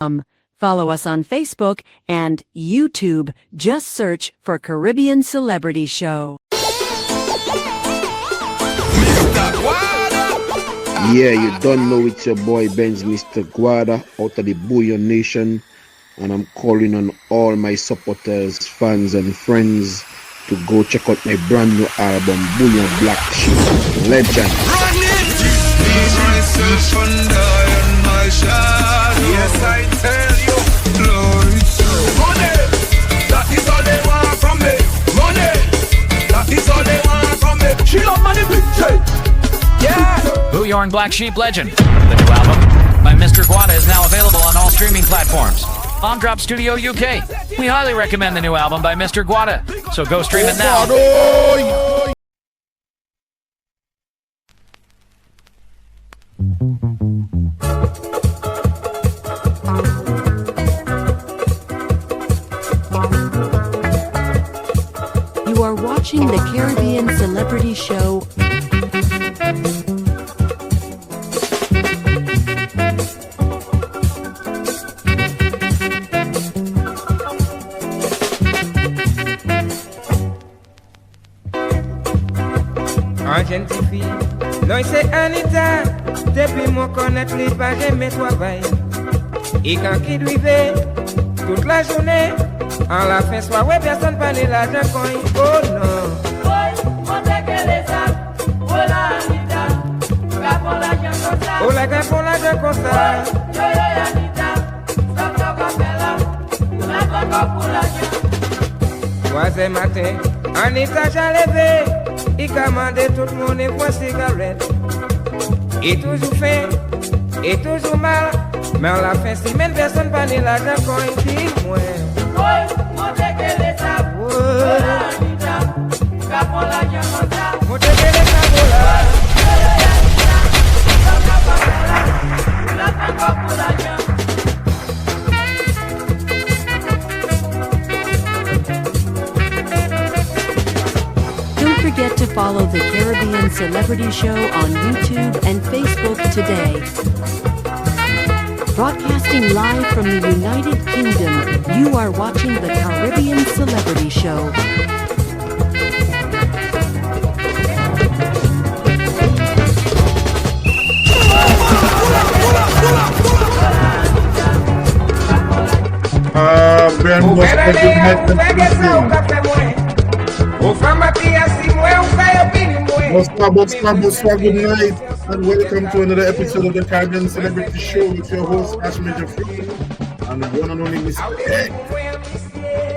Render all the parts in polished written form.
Follow us on Facebook and YouTube. Just search for Caribbean Celebrity Show. Yeah, you don't know it's your boy Benz, Mr. Guada, out of the Bouillon Nation, and I'm calling on all my supporters, fans, and friends to go check out my brand new album, Bouillon Black Sheep Legend. Yes, I tell you, Lord, money, that is all they want from me. Money, that is all they want from me. She love money, bitch. Yeah. Bouillon Black Sheep Legend, the new album by Mr. Guada, is now available on all streaming platforms. On Drop Studio UK, we highly recommend the new album by Mr. Guada, so go stream it now. You are watching the Caribbean Celebrity Show. Gentil fille, non c'est Anita, depuis mon connaître les pas j'aime travail. Et quand il arrive, toute la journée, en la fin soir, ouais personne parle l'argent quand il oh non. Oui, on sait que les âmes, oh la Anita, gardons l'argent comme ça. Oh la gardons l'argent comme ça. Yo yo Anita, stop ton café là, on a encore pour l'argent. 3h matin, Anita j'ai levé. Il commandait tout le monde une cigarette. Et toujours faim, et toujours mal. Mais en la fin, si même personne pas n'est l'argent quand il dit moi. Oui, montez que les sables, oh la Anita, gardons l'argent comme ça. Montez que les sables, là. Yo yo Anita, stop ton café là, on a encore pour l'argent. Don't forget to follow the Caribbean Celebrity Show on YouTube and Facebook today. Broadcasting live from the United Kingdom, you are watching the Caribbean Celebrity Show. Bonsoir, good night, and welcome to another episode of the Caribbean Celebrity Show with your host, Ash Major Free, and the one and only Mr. Egg.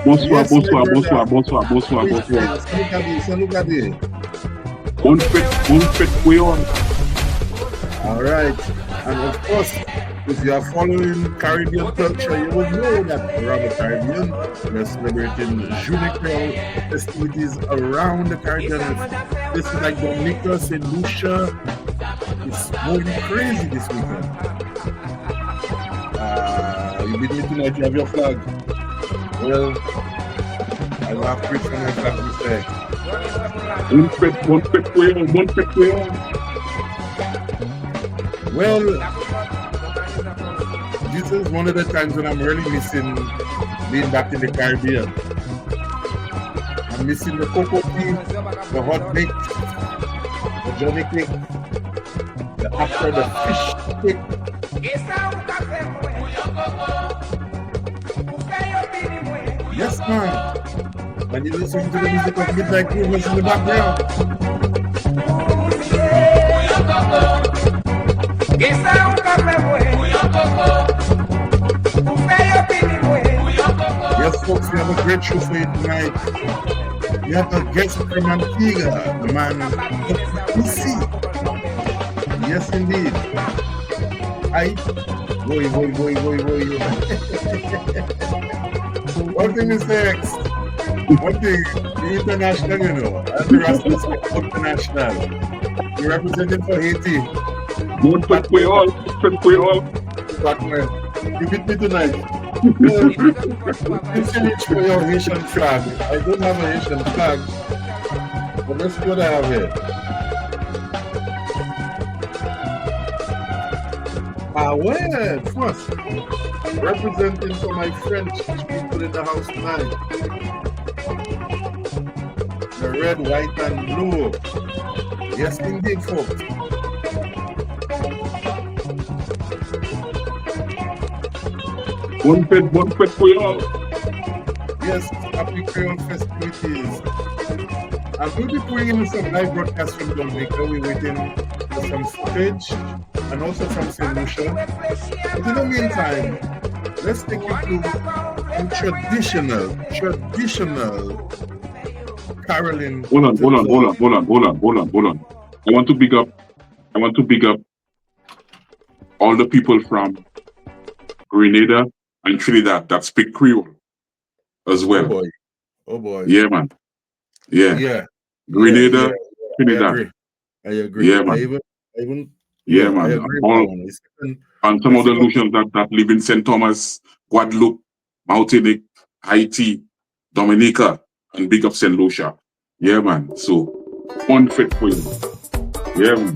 Bonsoir. Bonne fête, All right, and of course, if you are following Caribbean culture, you will know that around the Caribbean, we're celebrating Journée Creole festivities around the Caribbean. This is like Dominica, St. Lucia. It's going crazy this weekend. You with me tonight, you have your flag. Well, I will have preached on my flag mistake. Bonne fête, Well, this is one of the times when I'm really missing being back in the Caribbean. I'm missing the cocoa tea, the hot cake, the johnny cake, the after the fish cake. Yes, man. When you listen to the music of Midnight Rumors in the background. Yes, folks, we have a great show for you tonight. We have a guest from Antigua, the man PC. Yes, indeed. Hi. Boy. One thing is next. One thing, the international, you know, and the rest is international. You're representing for Haiti. bonne fête pour all. Batman, you beat me tonight. You can reach for your Haitian flag. I don't have a Haitian flag. But let's see what I have here. Ah ouais, first. Representing for my French people in the house tonight. The red, white, and blue. Yes, indeed, folks. Bon fête for y'all. Yes, happy Creole festivities. And we'll be bringing in some live broadcasts from Dominica. We're waiting for some footage and also from St. Lucia. But in the meantime, let's take you to some traditional caroling. Hold on. I want to big up all the people from Grenada and Trinidad that speak Creole as well. Oh boy. Yeah, man. Yeah. Grenada, Trinidad. I agree. Yeah, man. I even man. I agree And some of the Lucians that live in St. Thomas, Guadeloupe, Martinique, Haiti, Dominica, and big up St. Lucia. Yeah, man. So, one fit for you. Yeah, man.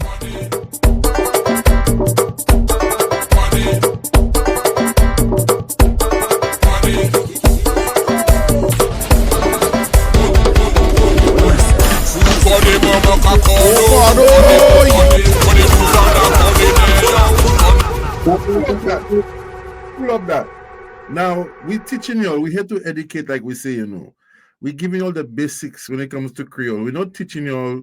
Love that. Now, we're teaching you all. We're here to educate, like we say, We're giving you all the basics when it comes to Creole. We're not teaching you all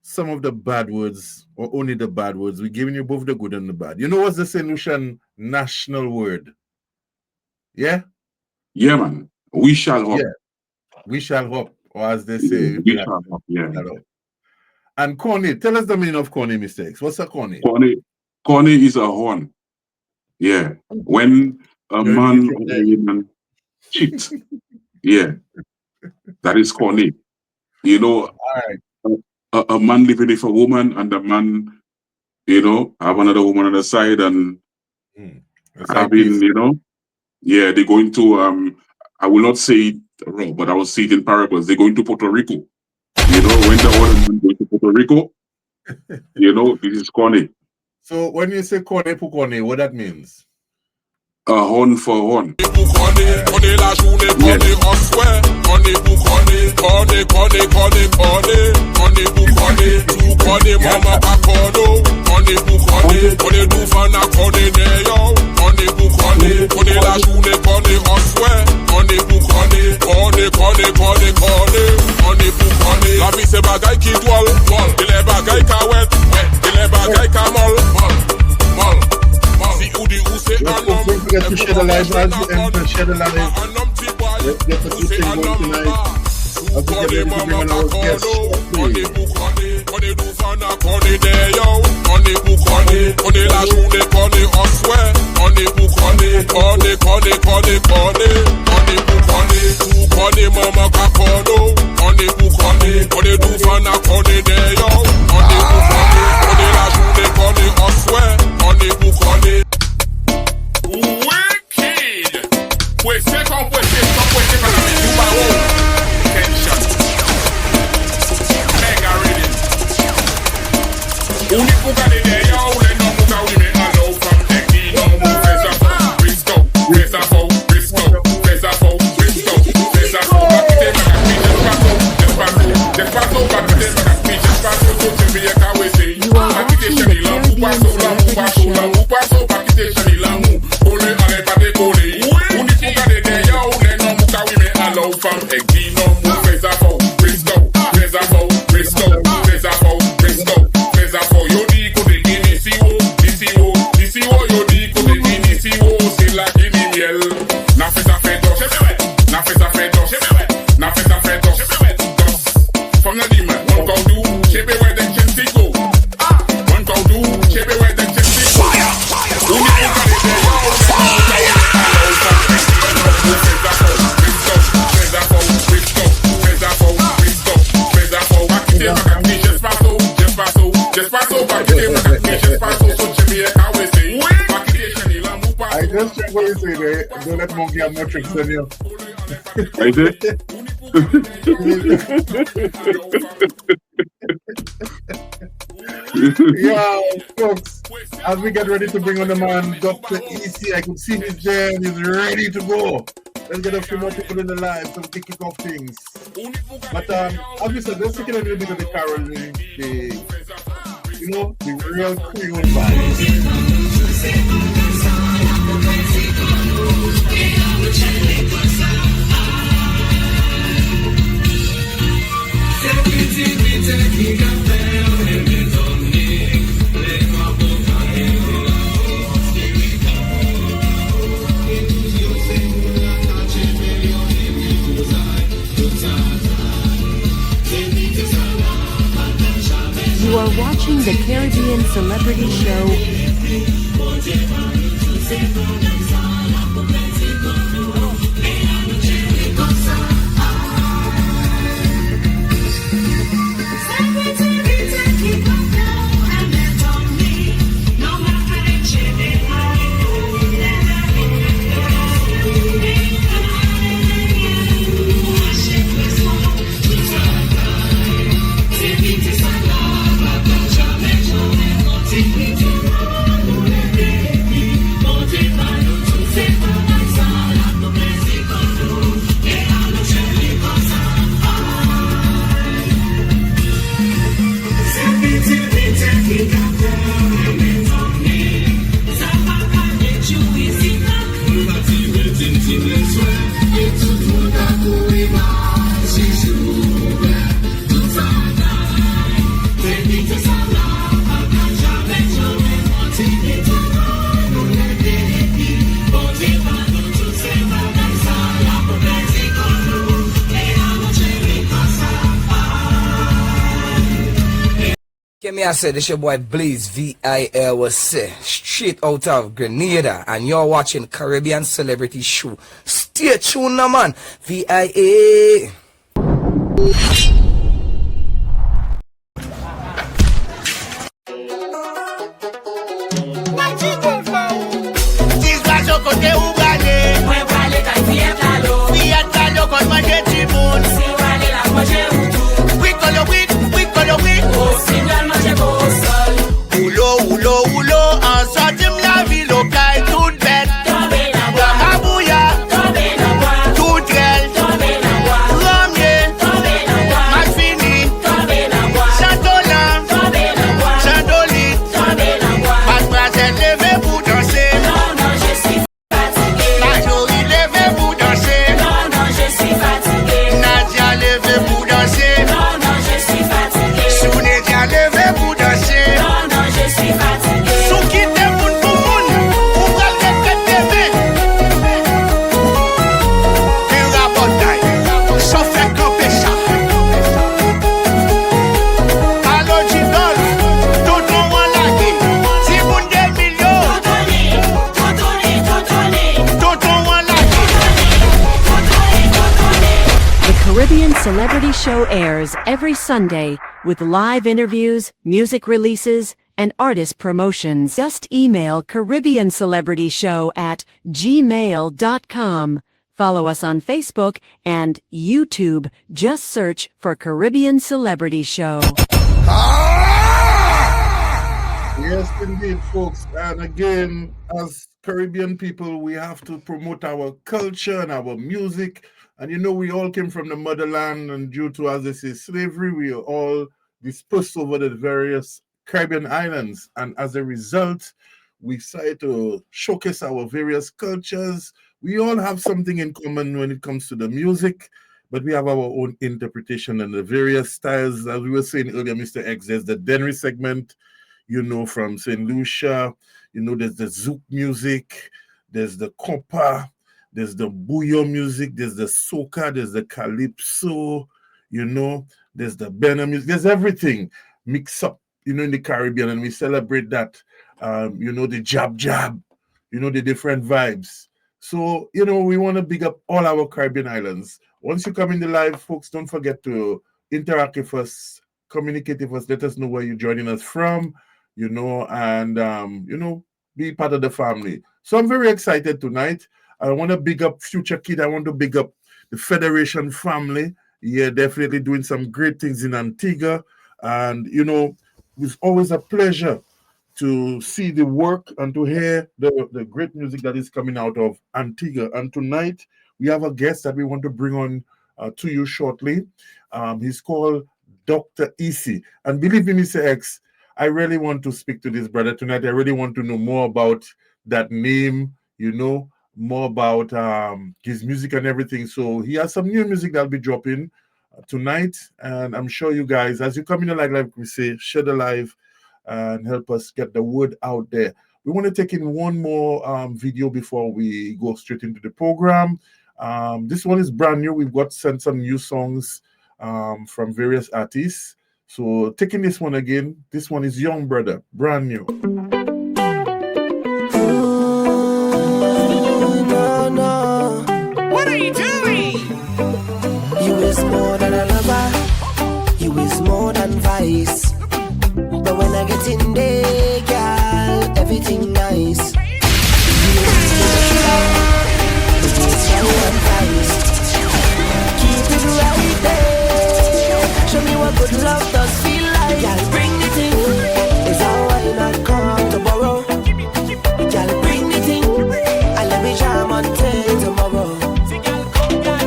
some of the bad words or only the bad words. We're giving you both the good and the bad. You know what's the St. Lucian national word? Yeah? Yeah, man. We shall hope. Yeah. We shall hope. Or as they say, we shall hope. Yeah. And corny, tell us the meaning of corny mistakes. What's a corny? Corny is a horn. Yeah. When a man or a woman cheat, yeah, that is corny. You know, a man living with a woman and the man, have another woman on the side and having, they're going to, I will not say it wrong, but I will see it in parables. They're going to Puerto Rico. When the other man goes to Puerto Rico, this is corny. So when you say corny pour corny, what that means? A horn for horn. Yeah. Don't forget to share the live as you enter, share the live. Let's get the teaching going tonight. I'll be getting ready to bring another guest shortly. I just check what you say there. Don't let monkey have more tricks than you. Right there? Yeah, folks. as we get ready to bring on the man, Dr. EC, I could see he's there and he's ready to go. Let's get a few more people in the line so we can kick off things. But obviously, let's take a little bit of the caroling, the real Creole vibe. You are watching the Caribbean Celebrity Show. I said this your boy Blaze VIL was straight out of Grenada, and you're watching Caribbean Celebrity Show. Stay tuned now, man. VIA. Celebrity Show airs every Sunday with live interviews, music releases, and artist promotions. Just email Caribbean Celebrity Show at gmail.com. Follow us on Facebook and YouTube. Just search for Caribbean Celebrity Show. Yes, indeed, folks. And again, as Caribbean people, we have to promote our culture and our music. And we all came from the motherland, and due to, as they say, slavery, we are all dispersed over the various Caribbean islands. And as a result, we decided to showcase our various cultures. We all have something in common when it comes to the music, but we have our own interpretation and the various styles. As we were saying earlier, Mr. X, there's the Denry segment, from St. Lucia. There's the Zouk music, there's the compa, there's the bouillon music, there's the soca, there's the calypso, there's the Bena music, there's everything mixed up, in the Caribbean, and we celebrate that. The jab, the different vibes. So, we want to big up all our Caribbean islands. Once you come in the live, folks, don't forget to interact with us, communicate with us, let us know where you're joining us from, and, be part of the family. So I'm very excited tonight. I want to big up Future Kid. I want to big up the Federation family. Yeah, definitely doing some great things in Antigua. And, it's always a pleasure to see the work and to hear the great music that is coming out of Antigua. And tonight we have a guest that we want to bring on to you shortly. He's called Dr. Easy. And believe me, Mr. X, I really want to speak to this brother tonight. I really want to know more about that name, more about his music and everything. So he has some new music that'll be dropping tonight. And I'm sure you guys, as you come in, like we say, share the live and help us get the word out there. We want to take in one more video before we go straight into the program. This one is brand new. We've got sent some new songs from various artists. So taking this one again, this one is Young Brother, brand new. No. What are you doing? You is more than a lover. You is more than vice. But when I get in there, girl, everything nice. You is more than vice. Keep it right there. Show me what good love does feel like. Girl, bring the thing. It's all I not come to borrow. Girl, bring the thing. I let me jam until tomorrow.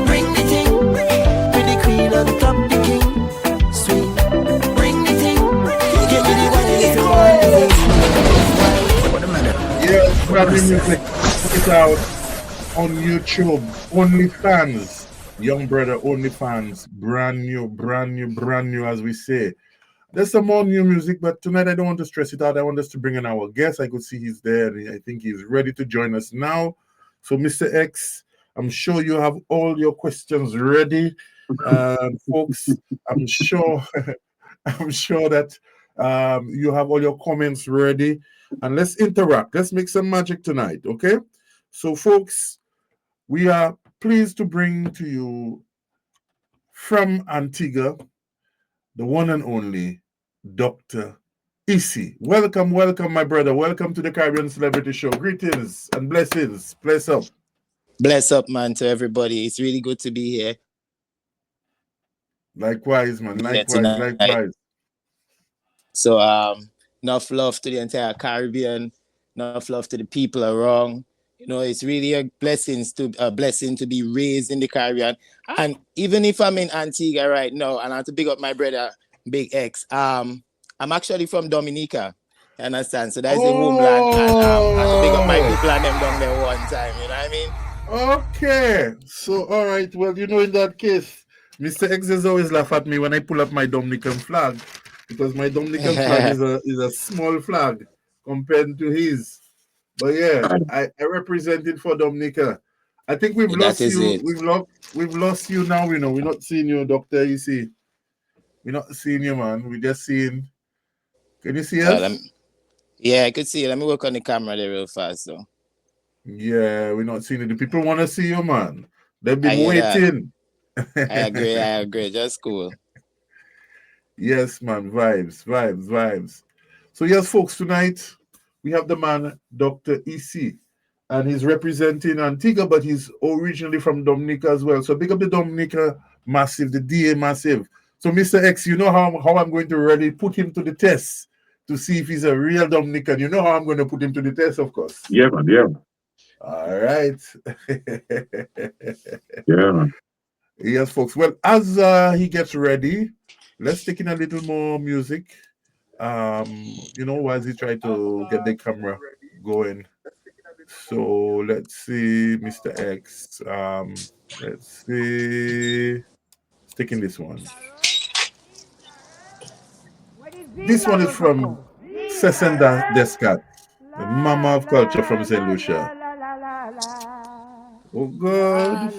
Bring the thing. With the queen on top, the king. Sweet. Bring the thing. Give me the one if you want the thing. What a minute. Yeah, brand new music. Check it out on YouTube. OnlyFans. Young Brother OnlyFans. Brand new, as we say. There's some more new music, but tonight I don't want to stress it out. I want us to bring in our guest. I could see he's there, and I think he's ready to join us now. So, Mr. X, I'm sure you have all your questions ready, folks. I'm sure, I'm sure that you have all your comments ready, and let's interact. Let's make some magic tonight, okay? So, folks, we are pleased to bring to you from Antigua the one and only Dr. Easy. Welcome, my brother. Welcome to the Caribbean Celebrity Show. Greetings and blessings. Bless up. Bless up, man, to everybody. It's really good to be here. Likewise, man. Likewise. So, enough love to the entire Caribbean. Enough love to the people around. It's really a blessing to be raised in the Caribbean. And even if I'm in Antigua right now, and I have to big up my brother, Big X, I'm actually from Dominica. You understand? So that's the homeland. And I have to big up my people and them down there one time. You know what I mean? Okay. So, all right. Well, in that case, Mr. X is always laugh at me when I pull up my Dominican flag, because my Dominican flag is a small flag compared to his. But yeah, I represented for Dominica. I think we've lost you. We've lost you now. We're not seeing you, Doctor. You see, we're not seeing you, man. We're just seeing. Can you see us? Yeah, I could see it. Let me work on the camera there real fast, though. Yeah, we're not seeing it. The people want to see you, man. They've been waiting. I agree. Just cool. Yes, man. Vibes. So yes, folks, tonight we have the man, Dr. EC, and he's representing Antigua, but he's originally from Dominica as well. So big up the Dominica massive, the DA massive. So Mr. X, you know how I'm going to really put him to the test to see if he's a real Dominican. You know how I'm going to put him to the test, of course. Yeah, man. Yeah. All right. Yeah, man. Yes, folks. Well, as he gets ready, let's take in a little more music. While he try to get the camera going. So let's see, Mr. X. Let's see. Taking this one. This one is from Sesenda Descat, the mama of culture from St. Lucia. Oh God.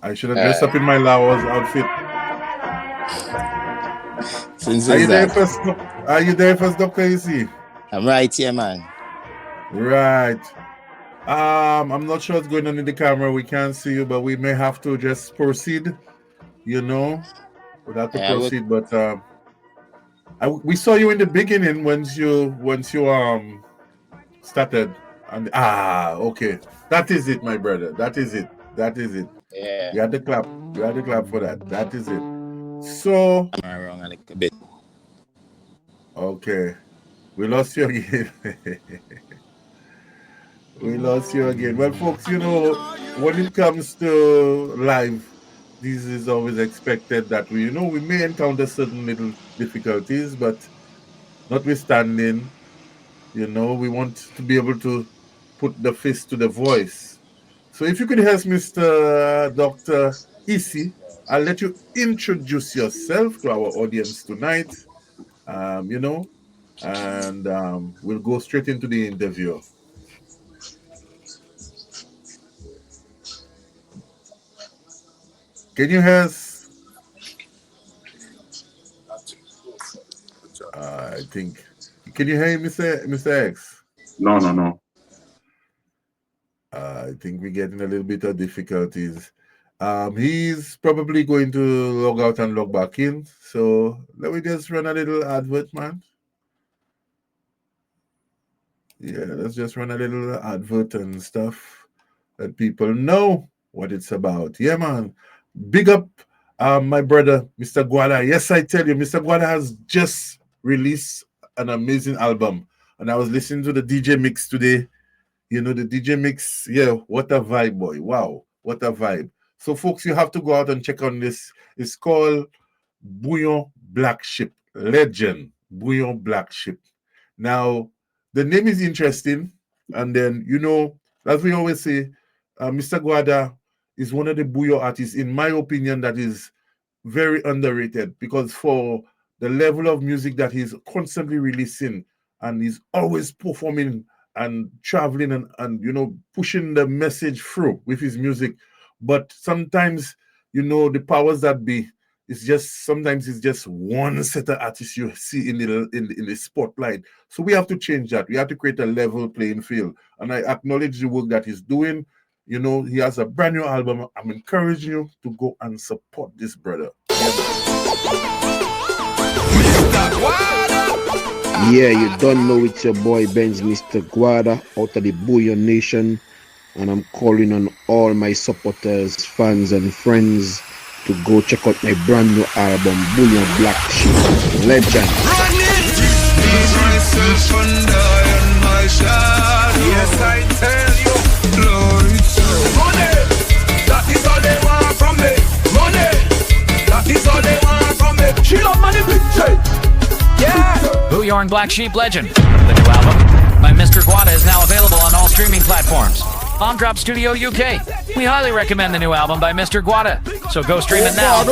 I should have dressed up in my Laos outfit. Are you there first, Dr. AC? I'm right here, man. Right. I'm not sure what's going on in the camera. We can't see you, but we may have to just proceed. We'd have to proceed. But we saw you in the beginning once you started And okay. That is it, my brother. That is it. That is it. Yeah. You had the clap. You had the clap for that. That is it. So I'm wrong a little bit. okay. We lost you again. We lost you again. Well, folks, you know, when it comes to live, this is always expected that we may encounter certain little difficulties, but notwithstanding, we want to be able to put the face to the voice. So if you could help Mr. Dr. Isi, I'll let you introduce yourself to our audience tonight, and we'll go straight into the interview. Can you hear us? I think. Can you hear me, Mr. X? No. I think we're getting a little bit of difficulties. He's probably going to log out and log back in. So let me just run a little advert, man. Yeah, let's just run a little advert and stuff. Let people know what it's about. Yeah, man. Big up my brother, Mr. Guada. Yes, I tell you, Mr. Guada has just released an amazing album. And I was listening to the DJ mix today. The DJ mix, yeah, what a vibe, boy. Wow, what a vibe. So, folks, you have to go out and check on this. It's called Bouillon Black Ship. Legend, Bouillon Black Ship. Now, the name is interesting. And then, as we always say, Mr. Guada is one of the Bouillon artists, in my opinion, that is very underrated, because for the level of music that he's constantly releasing, and he's always performing and traveling and pushing the message through with his music. But sometimes, the powers that be, sometimes it's just one set of artists you see in the spotlight. So we have to change that. We have to create a level playing field. And I acknowledge the work that he's doing. He has a brand new album. I'm encouraging you to go and support this brother. Yeah, you don't know it's your boy Benz, Mr. Guada, out of the Bouillon Nation. And I'm calling on all my supporters, fans, and friends to go check out my brand new album, Bouillon Black Sheep. Legend. Run it! Myself under in my shadow. Yes, I tell you, Lord. Money! That is all they want from me. Money! That is all they want from me. She love money, big yeah! Bouillon Black Sheep Legend, the new album by Mr. Guada, is now available on all streaming platforms. On Drop Studio UK, we highly recommend the new album by Mr. Guada, so go stream it now.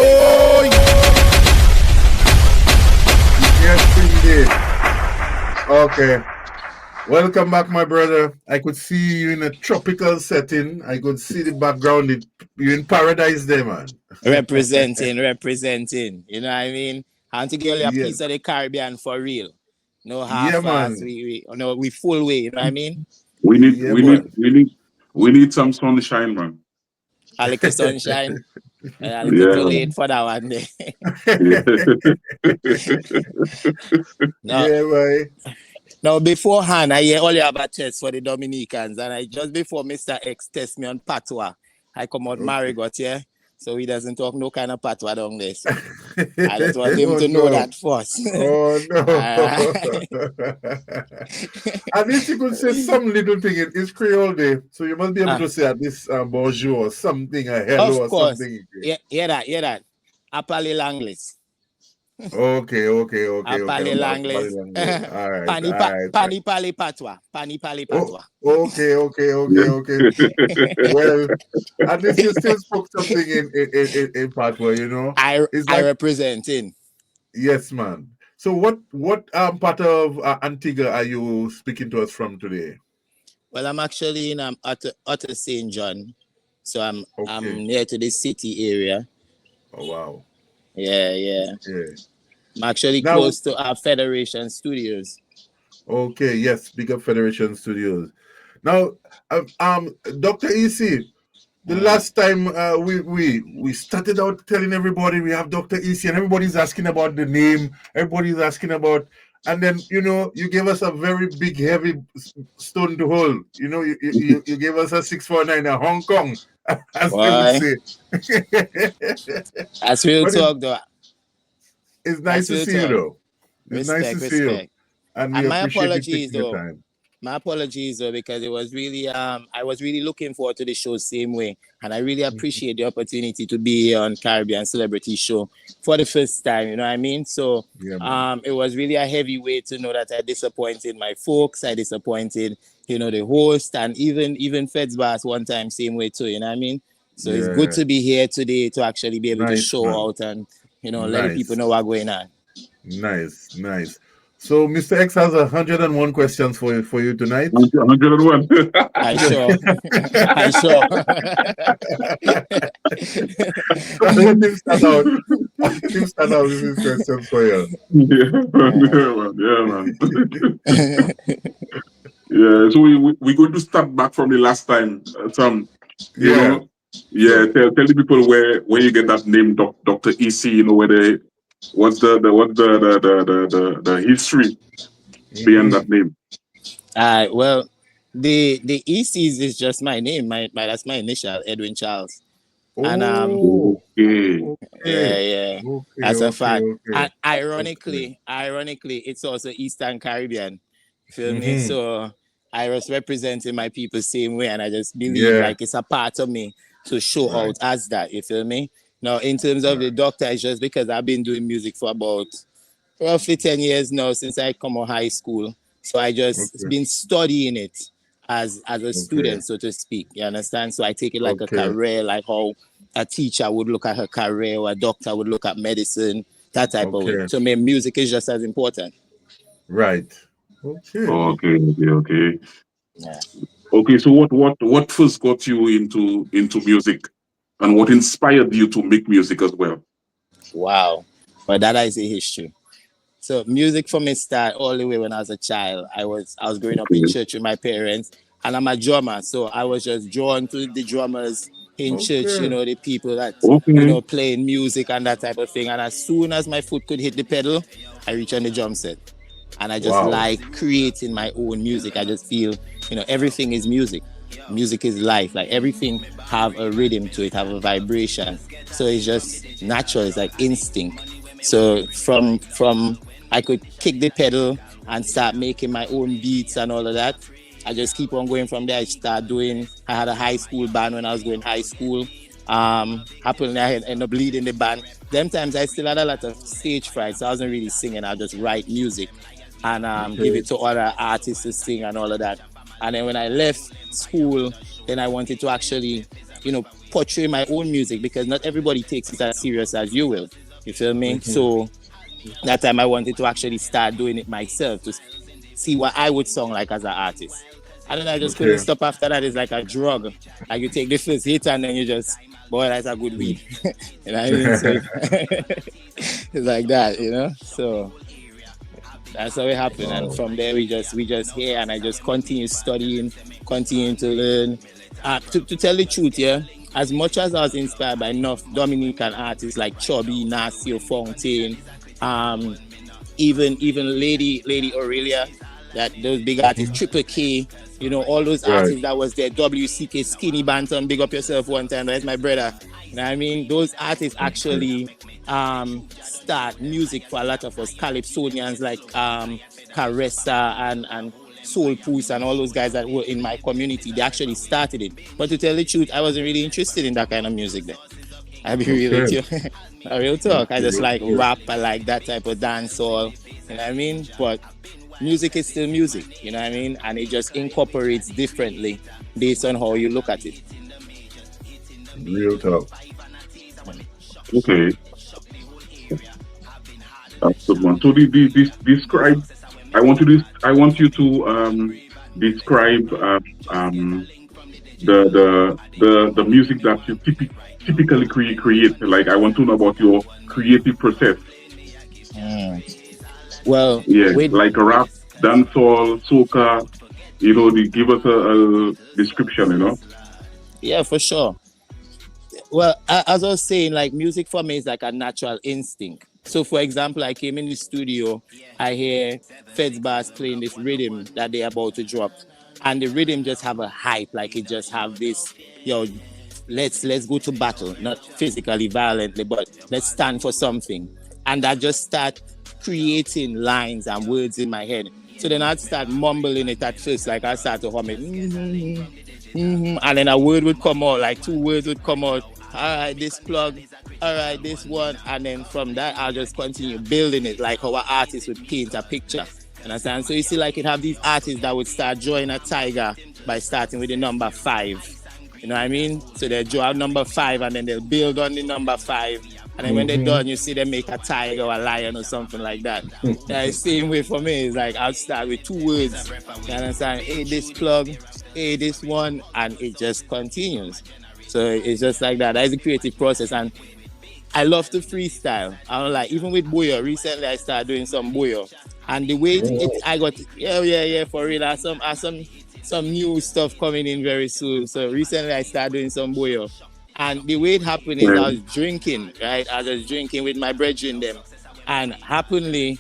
Yes, indeed. Okay. Welcome back, my brother. I could see you in a tropical setting. I could see the background. You're in paradise there, man. Representing. You know what I mean? I want to give you a piece of the Caribbean for real. No half-ass. We full way. You know what I mean? We need some sunshine, man. A little sunshine. A little too late for that one day. Yeah, boy. Now, beforehand, I hear all you have a test for the Dominicans, and just before Mr. X test me on patois, I come out Marigot, yeah? So he doesn't talk no kind of patois down there. So I just want him to know that first. Oh, no. At least you could say some little thing. It's Creole Day, so you must be able to say at least bonjour or something, a hello of course. Or something. Hear that. A parler l'anglais. Okay. Parler l'anglais. All right. Pani parler patois. Okay. Well, at least you still spoke something in patois, I representing. Yes, man. So what part of Antigua are you speaking to us from today? Well, I'm actually in Utter St. John, so I'm near to the city area. Oh wow. Yeah. I'm actually close to our Federation Studios. Okay, yes, big up Federation Studios. Now, Dr. EC, the last time we started out telling everybody we have Dr. EC, and everybody's asking about the name. Everybody's asking about And then, you gave us a very big, heavy stone to hold. You gave us a 649 in Hong Kong, as they would Why? say. That's real But talk, though. it's nice That's to real see you, talk. though. It's nice to Respect, see you. respect. And we And my appreciate you apologies, taking your though. time. My apologies, though, because it was really I was really looking forward to the show same way, and I really appreciate the opportunity to be here on Caribbean Celebrity Show for the first time. You know what I mean? So Yeah, man. it was really a heavy weight to know that I disappointed my folks, I disappointed the host, and even Feds Boss one time same way too. You know what I mean? So it's good Yeah. to be here today to actually be able to Nice, show man. out and let the people Nice. know what's going on. Nice. Nice. So Mr. X has 101 questions for you tonight. 101. I sure. I sure. Let him start out. Let him start out with his questions for you. Yeah, man. Yeah, so we're going to start back from the last time. Yeah. So, Tell the people where you get that name, Dr. EC. What's the history behind that name? Well, the ECs is just my name. My that's my initial, Edwin Charles. And okay. yeah, that's a fact. And Okay. ironically, it's also Eastern Caribbean. You feel me? Mm-hmm. So I was representing my people same way, and I just believe Yeah. like it's a part of me to show Right. out as that. You feel me? Now, in terms of the doctor, it's just because I've been doing music for about roughly 10 years now since I come out high school. So I just been studying it as a student, so to speak. You understand? So I take it like a Okay. career, like how a teacher would look at her career, or a doctor would look at medicine, that type of way. Okay. To me, music is just as important. Right. Okay. Okay. Yeah. Okay, so what first got you into music, and what inspired you to make music as well? Wow. But that is a history. So music for me started all the way when I was a child. I was growing up in church with my parents, and I'm a drummer, so I was just drawn to the drummers in church. The people that playing music and that type of thing. And as soon as my foot could hit the pedal, I reach on the drum set, and I just like creating my own music. I just feel everything is music. Music is life. Like everything have a rhythm to it, have a vibration. So it's just natural. It's like instinct. So from I could kick the pedal and start making my own beats and all of that. I just keep on going from there. I had a high school band when I was going high school. Happily I ended up leading the band. Them times I still had a lot of stage fright, so I wasn't really singing. I just write music and give it to other artists to sing and all of that. And then when I left school, then I wanted to actually, portray my own music, because not everybody takes it as serious as you will. You feel me? So that time I wanted to actually start doing it myself to see what I would sound like as an artist. And then I just couldn't stop after that. It's like a drug. Like you take the first hit and then you just, boy, that's a good weed. You know what I mean? So it's like that, So that's how it happened. And from there we just here, and I just continue studying, continue to learn. To tell the truth, as much as I was inspired by enough Dominican artists like Chubby, Nasio, Fontaine, even Lady Aurelia, that those big artists, Triple K, all those artists that was there, WCK, Skinny Bantam, big up yourself one time, that's my brother. You know what I mean? Those artists actually start music for a lot of us, Calypsonians like Caressa and Soul Poos and all those guys that were in my community. They actually started it. But to tell the truth, I wasn't really interested in that kind of music then. I'll be real with you. A real talk. I just like rap, I like that type of dancehall, you know what I mean? But music is still music, you know what I mean? And it just incorporates differently based on how you look at it. Real talk. Okay. That's the one. So describe. I want you to describe the music that you typically create. Like, I want to know about your creative process. Well, like a rap, dancehall, soca. Give us a description. Yeah, for sure. Well, as I was saying, like music for me is like a natural instinct. So, for example, I came in the studio, I hear Feds Bass playing this rhythm that they're about to drop, and the rhythm just have a hype, like it just have this, let's go to battle, not physically, violently, but let's stand for something, and I just start creating lines and words in my head. So then I'd start mumbling it at first, like I start to hum it, and then a word would come out, like 2 words would come out. All right, this plug. All right, this one. And then from that, I'll just continue building it like how an artist would paint a picture. Understand? So you see, like it have these artists that would start drawing a tiger by starting with the number 5. You know what I mean? So they draw number 5 and then they'll build on the number 5. And then when they're done, you see them make a tiger or a lion or something like that. The same way for me, it's like I'll start with 2 words. You understand? Hey, this plug. Hey, this one. And it just continues. So it's just like that. That is a creative process. And I love to freestyle. I don't like, even with Boyo. Recently, I started doing some Boyo. And the way I got, for real. I have some new stuff coming in very soon. So recently, I started doing some Boyo. And the way it happened is I was drinking, right? I was drinking with my brethren them. And happily,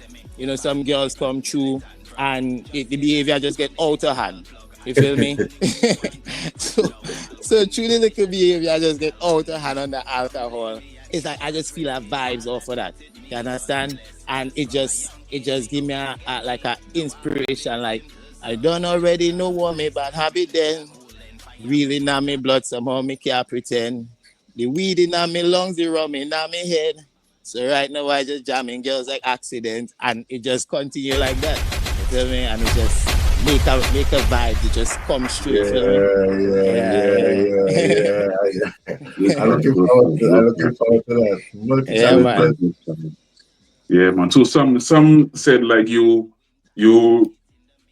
some girls come through and the behavior just get out of hand. You feel me? so through the little behavior, I just get out of hand on the alcohol. It's like I just feel a vibes off of that. You understand? And it just give me a inspiration. Like I don't already know what my bad habit then. Really now me blood somehow me can't pretend. The weed in my lungs, the rum in my head. So right now I just jamming girls like accident, and it just continue like that. You feel me? And it just make a vibe. It just comes straight. Yeah. I'm looking forward to that. Yeah, man. So some said like you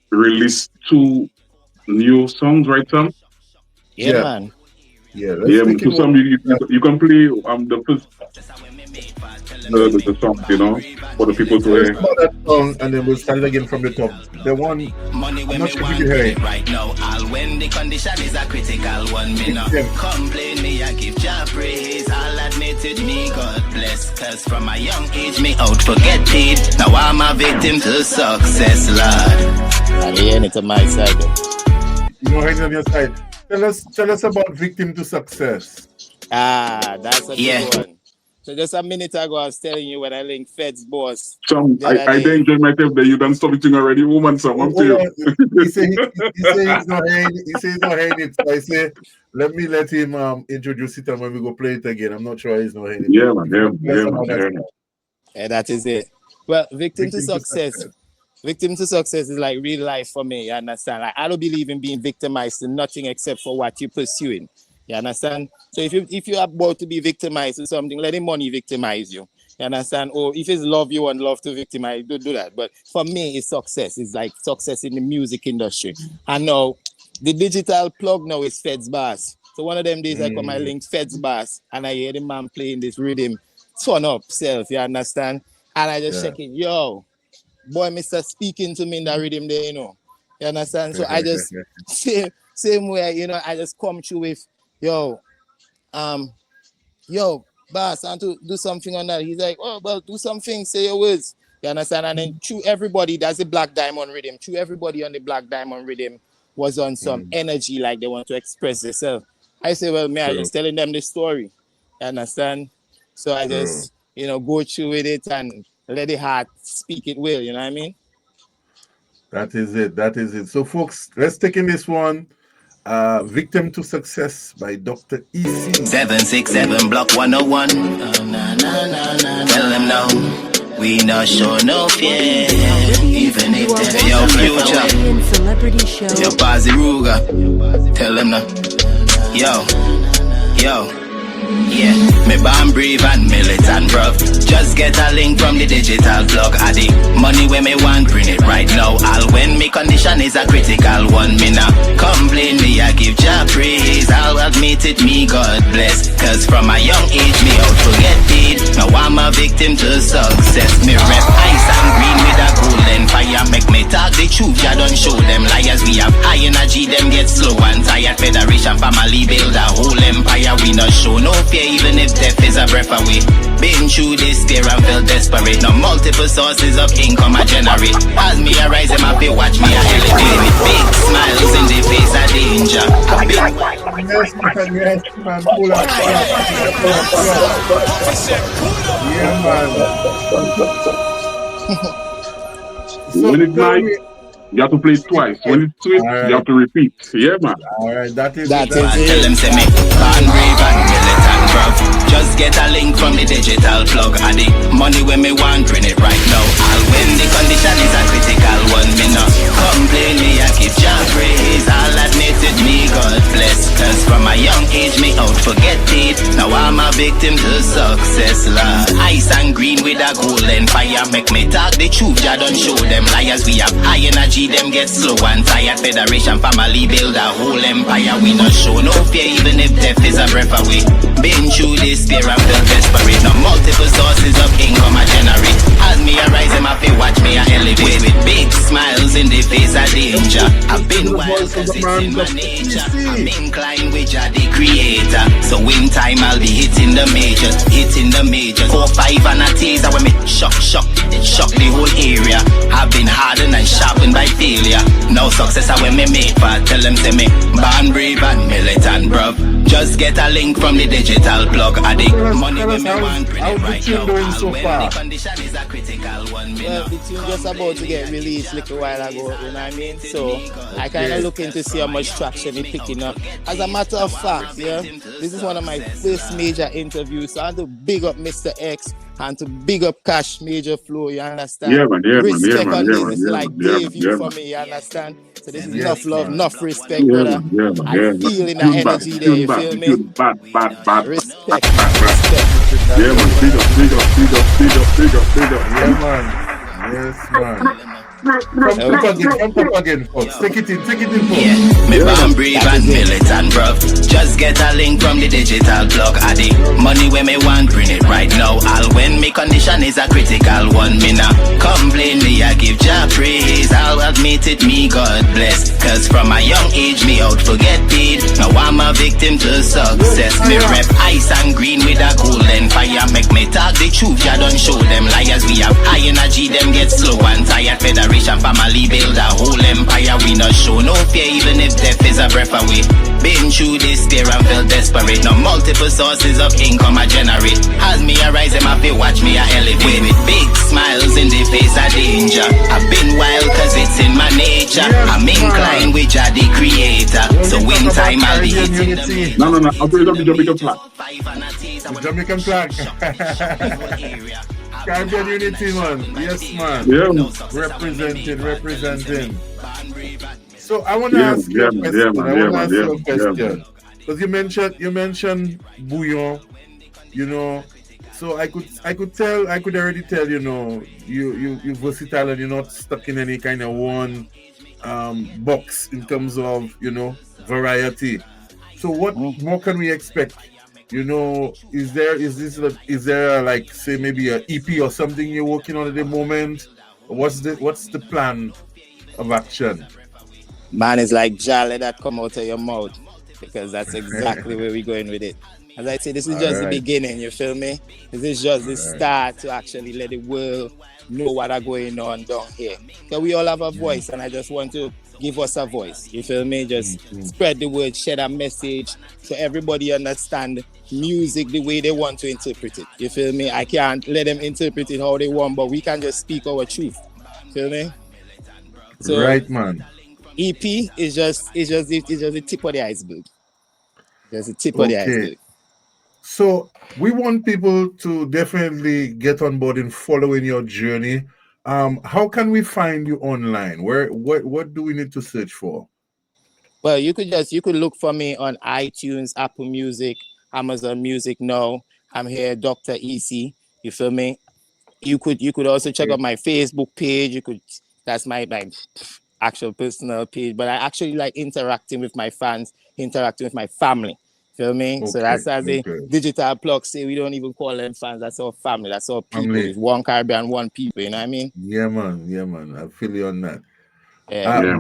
released 2 new songs, right, Sam? Yeah, man. Yeah, so some you can play the first the song, for the people to hear. That song, and then we'll start again from the top. The one, I'm not sure if you hear it. Right now, when the condition is a critical one, me not complain, me I give Jah praise. I'll admit it, me God bless. Cause from my young age, me out forget paid. Now I'm a victim to success, Lord. And hearing it on my side, though. You know, right on your side. Tell us about Victim to Success. That's a good one. So just a minute ago, I was telling you when I linked Feds Boss. I enjoy myself that you done something already, woman. So I'm he say he's not hearing it. So I say, let him introduce it, and when we go play it again, I'm not sure he's not hearing it. Yeah, man. Yeah, that is it. Well, Victim to Success. Victim to Success is like real life for me. You understand? Like I don't believe in being victimized to nothing except for what you're pursuing. You understand? So if you're about to be victimized or something, let the money victimize you. You understand? Or if it's love you want love to victimize, do that. But for me, it's success. It's like success in the music industry. And now the digital plug now is Feds Bass. So one of them days I come, I link Feds Bass and I hear the man playing this rhythm, turn up self, you understand? And I just check it, yo, boy, Mr. speaking to me in that rhythm there, You understand? So I just same way, I just come through with yo, Bass, I want to do something on that. He's like, oh, well, do something, say your words. You understand? And then through everybody, that's the Black Diamond rhythm. Through everybody on the Black Diamond rhythm was on some energy, like they want to express themselves. I say, well, I just telling them the story. You understand? So I just, go through with it and let the heart speak it will, you know what I mean? That is it. So folks, let's take in this one. Victim to Success by Dr. EC. 767 Block 101. Tell them no, we not show no fear. Even if they're your future. Celebrity show. Yo, Bazzi Ruga. Tell them no. Yo. Yeah, me born brave and militant, bruv. Just get a link from the digital plug. Addy, money when me want, bring it right now. All when me condition is a critical one. Me nah complain, me I give Jah praise. I'll admit it, me God bless. Cause from a young age, me out to get paid. Now I'm a victim to success. Me rep ice and green with a golden fire. Make me talk the the truth, ya don't show them liars. We have high energy, them get slow and tired. Federation family build a whole empire. We not show no fear, even if death is a breath away. Been through this fear and felt desperate. Now multiple sources of income I generate. As me arise, them happy watch me I elevate. With big smiles in the face of danger. I've been Yes, man. Pull up. Yeah, man. When it's night, you have to play it twice. When it's sweet, you have to repeat. Yeah, man. All right, that is it. Tell them say me born brave and militant bruv. Just get a link from the digital plug. And the money when me want, bring it right now. All when the condition is a critical one, me no complain, me I give Jah praise. I'll admit it, me God bless. Cause from a young age me out forget it. Now I'm a victim to success, Lord. Ice and green with a golden fire. Make me talk the truth, Jah don't show them liars. We have high energy, them get slow and tired. Federation family build a whole empire. We not show no fear, even if death is a breath away. Been through this fear and felt desperate. Now multiple sources of income I generate. As me arise, them happy watch me I elevate. With big smiles in the face of danger. I've been wild cause it's in my nature. I'm inclined with Jah the creator. So in time I'll be hitting the majors. 4, 5 and a teaser when me shock the whole area. I've been hardened and sharpened by failure. No success I when me made for. Tell them say me born brave and militant bruv. Just get a link from the digital plug. I dig money when me want, bring it right now. So far? The condition is a critical one. Well, the tune just about to get released like a while ago, you know what I mean? So I kind of looking to see how much traction it's picking up. As a matter of fact, yeah, this is one of my first major interviews. So I want to big up Mr. X and to big up Cash Major Flow, you understand? Yeah, man. Respect on this. It's like debut for me, you understand? So this is enough love, enough respect, brother. I feel in the energy there, you feel me? Bad. Respect. Yeah, man. Big up. Yeah, man. Yes, man. Come again, folks. Take it in, folks. Yeah, me born brave and militant, bruv. Just get a link from the digital plug. I the money when me want, bring it right now. All when me condition is a critical one. Me nah complain, me I give Jah praise. I'll admit it, me God bless. Cause from a young age me out forget it. Now I'm a victim to success. Me rep ice and green with a golden fire. Make me talk the truth, Jah don't show them liars. We have high energy, them get slow and tired. Federation family build a whole empire. We not show no fear, even if death is a breath away. Been through this fear and felt desperate. Now multiple sources of income I generate. As me arise, them happy watch me I elevate. With big smiles in the face of danger. I've been wild cause it's in my nature. I'm inclined with Jah the creator. So in time I'll be hitting the No. I'll play the Jamaican flag. The Jamaican flag. Caribbean Unity, man. Yes, man. Yeah. Representing. So I want to ask you a question. Because you mentioned bouillon, you know. So I could already tell, you know, you're versatile and you're not stuck in any kind of one box in terms of, you know, variety. So what more can we expect? You know, is there like, say, maybe an EP or something you're working on at the moment? What's the plan of action? Man, it's like Jah, let that come out of your mouth, because that's exactly where we're going with it. As I say, this is just the beginning, you feel me? This is just the start to actually let the world know what are going on down here. So we all have a voice, and I just want to give us a voice, you feel me? Just spread the word, share a message, so everybody understand music the way they want to interpret it, you feel me? I can't let them interpret it how they want, but we can just speak our truth, feel me? So, right, man. EP is just the tip of the iceberg. Just the tip of the iceberg. So we want people to definitely get on board in following your journey. How can we find you online? What do we need to search for? Well, you could look for me on iTunes, Apple Music, Amazon Music now. I'm here, Dr. EC. You feel me? You could also check out my Facebook page. That's my actual personal page, but I actually like interacting with my fans, interacting with my family. Feel me? So that's as a digital plug say, we don't even call them fans. That's our family. That's our people. It's one Caribbean, one people. You know what I mean? Yeah, man. I feel you on that. Yeah.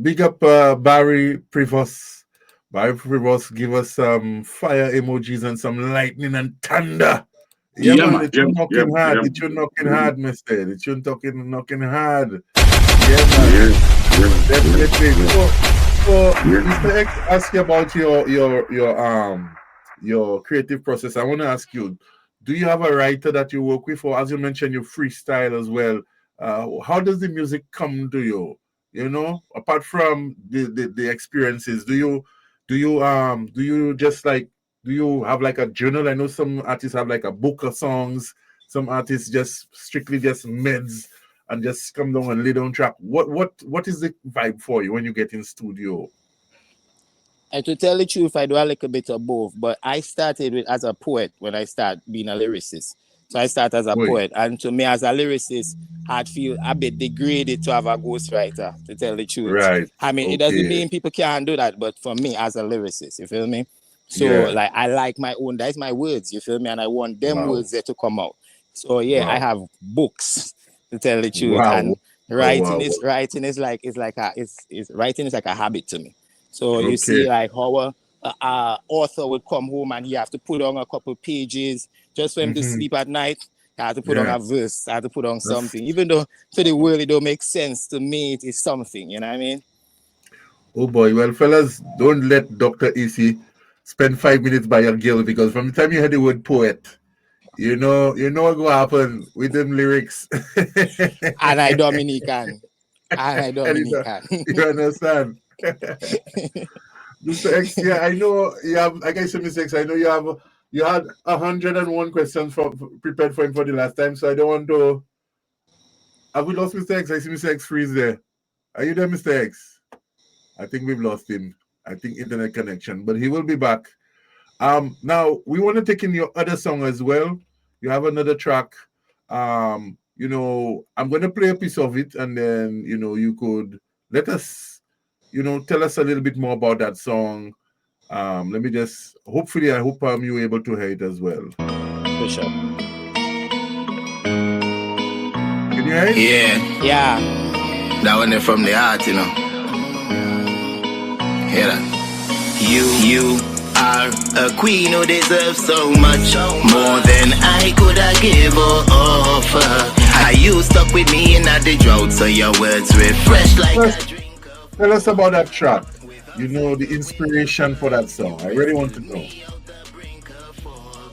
Big up, Barry Prevost. Barry Prevost, give us some fire emojis and some lightning and thunder. Yeah, Yeah, man, man. it you Yeah, knocking hard. yeah, It you knocking yeah. hard, mister. It you knocking hard. Yeah, man. Definitely. So, Mr. X, ask you about your creative process. I want to ask you, do you have a writer that you work with, or as you mentioned, you freestyle as well? How does the music come to you? You know, apart from the experiences, do you just like do you have like a journal? I know some artists have like a book of songs. Some artists just strictly just meds and just come down and lay down track. What is the vibe for you when you get in studio? And to tell the truth, I do a little bit of both. But I started with as a poet when I start being a lyricist. So I start as a Oi. poet, and to me as a lyricist, I'd feel a bit degraded to have a ghostwriter. To tell the truth, Right. I mean, it doesn't Okay. mean people can't do that, but for me as a lyricist, you feel me? So Yeah. like I like my own. That's my words. You feel me? And I want them Wow. words there to come out. So yeah, I Wow. have books to tell the truth, Wow. and writing Wow. is writing is like it's writing is like a habit to me. So you Okay. see, like how author would come home and he have to put on a couple pages just for him to Mm-hmm. sleep at night. I have to put on Yeah. a verse. I have to put on That's, something, even though to the world it don't make sense. To me, it is something. You know what I mean? oh boy. Well, fellas, don't let Dr. EC spend 5 minutes by your girl because from the time you hear the word poet, you know what will happen with them lyrics. And I Dominican, And you understand? Mr. X, yeah, I know you have. Like I said, Mr. X, I know you had 101 questions prepared for him for the last time, so I don't want to. Have we lost Mr. X? I see Mr. X freeze there. Are you there, Mr. X? I think we've lost him. I think internet connection, but he will be back. Now we want to take in your other song as well. You have another track. I'm going to play a piece of it, and then you could let us, tell us a little bit more about that song. Let me just. Hopefully, I hope you were able to hear it as well. For sure. Can you hear it? Yeah, Yeah. that one is from the heart, you know. Hear that? You are a queen who deserves so much more than I could have give or offer. How you stuck with me in the drought, so your words refresh like a drink of. Tell us about that track. The inspiration for that song. I really want to know.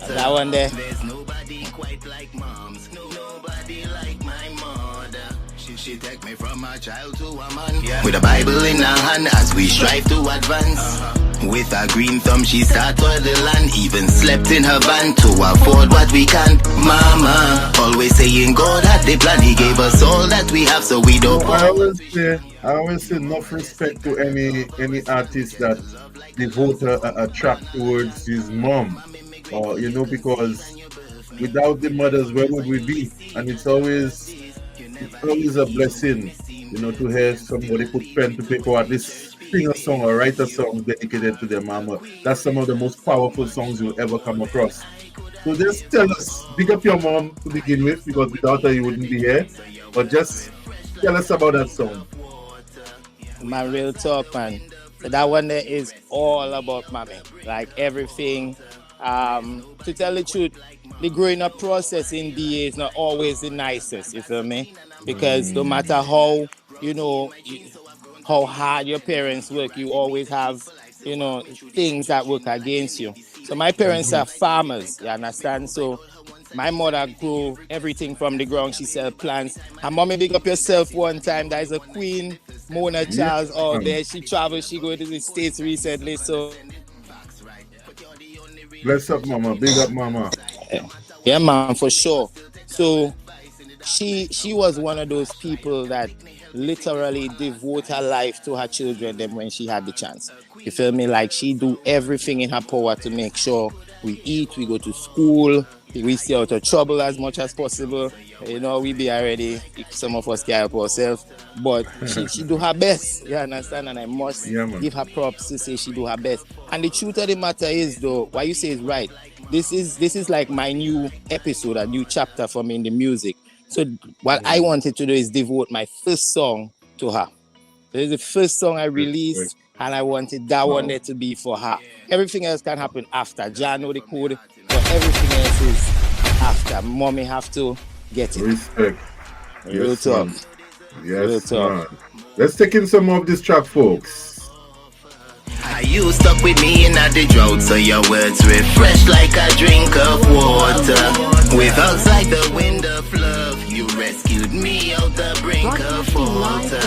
That one there. There's nobody quite like moms. Nobody like my mother. She take me from a child to a man. Yeah. With a Bible in her hand as we strive to advance. With a green thumb she started the land. Even slept in her van to afford what we can't. Mama always saying God had the plan. He gave us all that we have, so we don't. I always say enough respect to any artist that devote a track towards his mom, or because without the mothers, where would we be? And it's always a blessing, to hear somebody put pen to paper, or at least sing a song or write a song dedicated to their mama. That's some of the most powerful songs you'll ever come across. So just tell us, big up your mom to begin with, because without her you wouldn't be here. But just tell us about that song. My real talk, man. So that one there is all about mommy. Like everything. To tell the truth, the growing up process in BA is not always the nicest, you feel me? Because no matter how, how hard your parents work, you always have, things that work against you. So my parents are farmers, you understand? So my mother grew everything from the ground. She sell plants. And mommy, big up yourself one time. There's a queen, Mona Charles, out there. She traveled, she go to the States recently. So Bless up, mama. Big up, mama. yeah, man, for sure. So she was one of those people that literally devote her life to her children then when she had the chance. You feel me? Like she do everything in her power to make sure we eat, we go to school, we stay out of trouble as much as possible. We be already, some of us can help ourselves, but she do her best. You understand? And I must give her props to say she do her best. And the truth of the matter is, though, what you say is right. This is like my new episode, a new chapter for me in the music. So what I wanted to do is devote my first song to her. This is the first song I released, and I wanted that one there to be for her. Everything else can happen after. Jah know the code, but everything else is after. Mommy have to get it. Respect. Real Yes, talk. man. Real Yes, talk. man. Let's take in some of this track, folks. You stuck with me in the drought, so your words refresh like a drink of water. With hugs like the wind of love, you rescued me out the brink of water.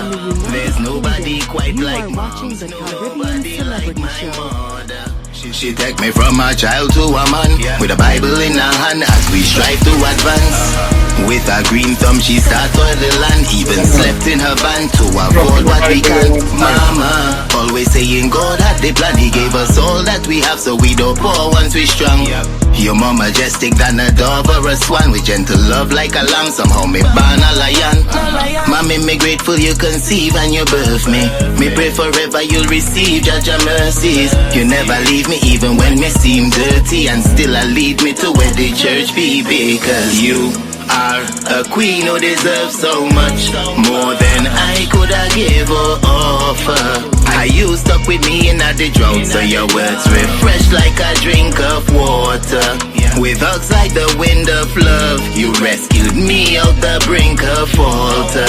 There's nobody quite like moms, nobody like my mother. She take me from a child to a man, with a Bible in her hand as we strive to advance. With a green thumb she started the land, even slept in her van to avoid what we can. Mama, always saying God had the plan, he gave us all that we have so we don't poor once we strong. Your mom majestic than a dove or a swan, with gentle love like a lamb, somehow me born a lion. Mommy, me grateful you conceive and you birth me. Me pray forever you'll receive judge your mercies. You never leave me even when me seem dirty, and still lead me to where the church be, because you are a queen who deserves so much more than I could have give or offer. You stuck with me in the drought, so your words refresh like a drink of water. With hugs like the wind of love, you rescued me out the brink of water.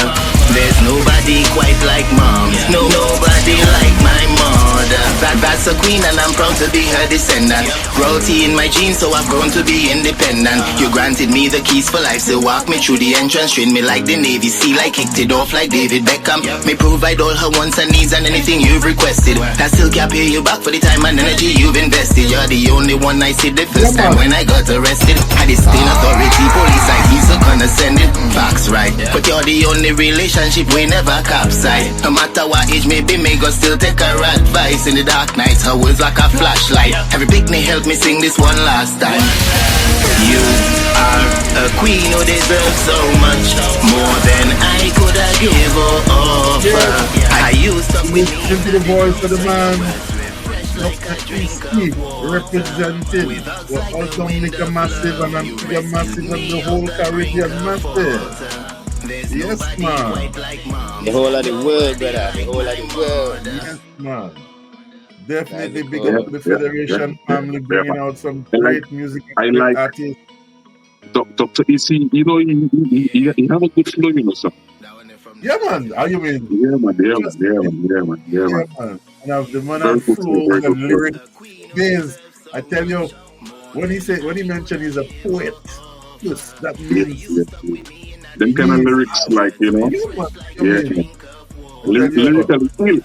There's nobody quite like mom, nobody like my mother. That's a queen and I'm proud to be her descendant. Royalty in my genes, so I've grown to be independent. You granted me the keys for life, so walk me through the entrance. Train me like the Navy SEAL, I kicked it off like David Beckham. Me provide all her wants and needs and anything you've requested. I still can't pay you back for the time and energy you've invested. You're the only one I see the first time when I got arrested. I disdain authority, police like he's so condescending. Facts right, but you're the only relationship we never capsize. No matter what age may be, me go still take her advice. In the dark nights, her words like a flashlight. Every picnic help me sing this one last time. You are a queen who deserves so much more than I could have give or offer. I used to listen to the voice of the man, Dr. Easty, representing the All Dominica Massive and Antigua Massive and the whole Caribbean Massive. Yes, man. The whole of the world, brother. The whole of the world. Yes, man. Definitely big up to the Federation family, bringing out some I great like, music I and great like artists. Dr. EC, you know, he have a good flow, you know, sir. Yeah, man. How you mean? Yeah, man, yeah, man. Man. And have the man Very and good flow, flows very good and flow. lyrics. Biz, I tell you, when he mentioned he's a poet, yes, that means Them kind of he's lyrics, like, you know, man. lyrical feel.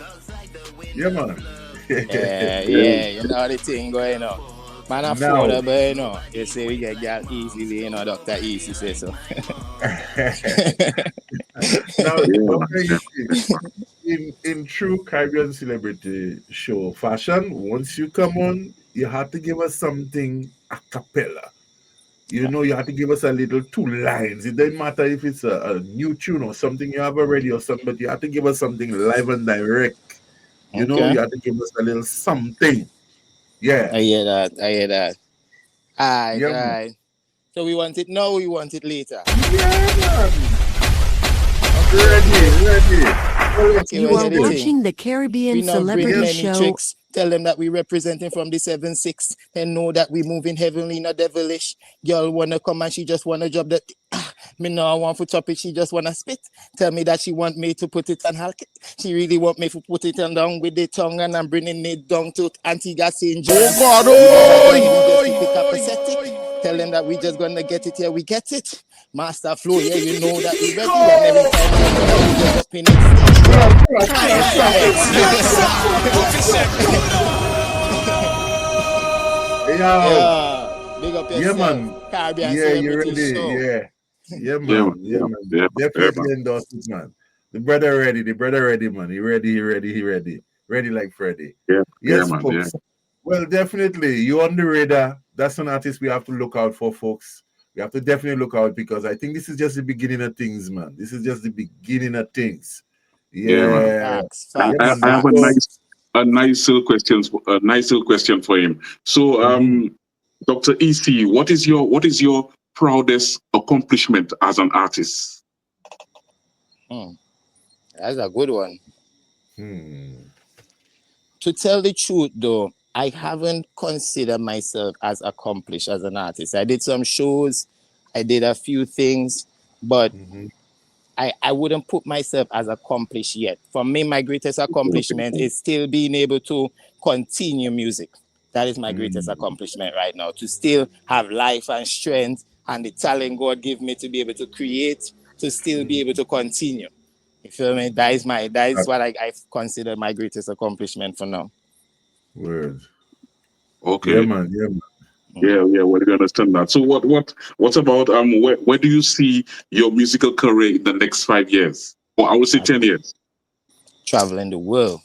Yeah, man. Yeah, you know the thing going on. Man, affordable, you know. You say we get girl easily, you know, Dr. Easy says so. Now, in true Caribbean celebrity show fashion, once you come on, you have to give us something a cappella. You know, you have to give us a little 2 lines. It doesn't matter if it's a new tune or something you have already or something, but you have to give us something live and direct. You know, you have to give us a little something. Yeah. I hear that. Alright, Yeah, alright. So we want it now, we want it later. Yeah, Ready. Okay, you are watching the Caribbean Celebrity Show. Chicks. Tell them that we representing from the 7-6 and know that we moving heavenly, not devilish. Girl wanna come and she just wanna drop that. Me no want to chop it, she just wanna spit. Tell me that she want me to put it on her. She really want me to put it on down with the tongue, and I'm bringing it down to Antigua St. John. Tell them that we just gonna get it here, we get it. Master flow, yeah, you know that we ready, and every time we just spin it. Big up yourself. Man. Caribbean you ready? Show. Yeah, man. Definitely endorse it, man. The brother ready, man. He ready. Ready like Freddy. Yes, man, folks. Well, definitely, you on the radar. That's an artist we have to look out for, folks. We have to definitely look out, because I think this is just the beginning of things, man. This is just the beginning of things. Yeah. Facts. I have a nice little question for him. So, Dr. EC, what is your proudest accomplishment as an artist? That's a good one. To tell the truth, though, I haven't considered myself as accomplished as an artist. I did some shows, I did a few things, but I wouldn't put myself as accomplished yet. For me, my greatest accomplishment is still being able to continue music. That is my greatest accomplishment right now. To still have life and strength and the talent God gave me to be able to create, to still be able to continue. You feel me? That is what I consider my greatest accomplishment for now. Word. Okay. Yeah, man. Yeah, man. Yeah, well, you understand that. So what about where do you see your musical career in the next 5 years? Or I would say 10 years. Traveling the world.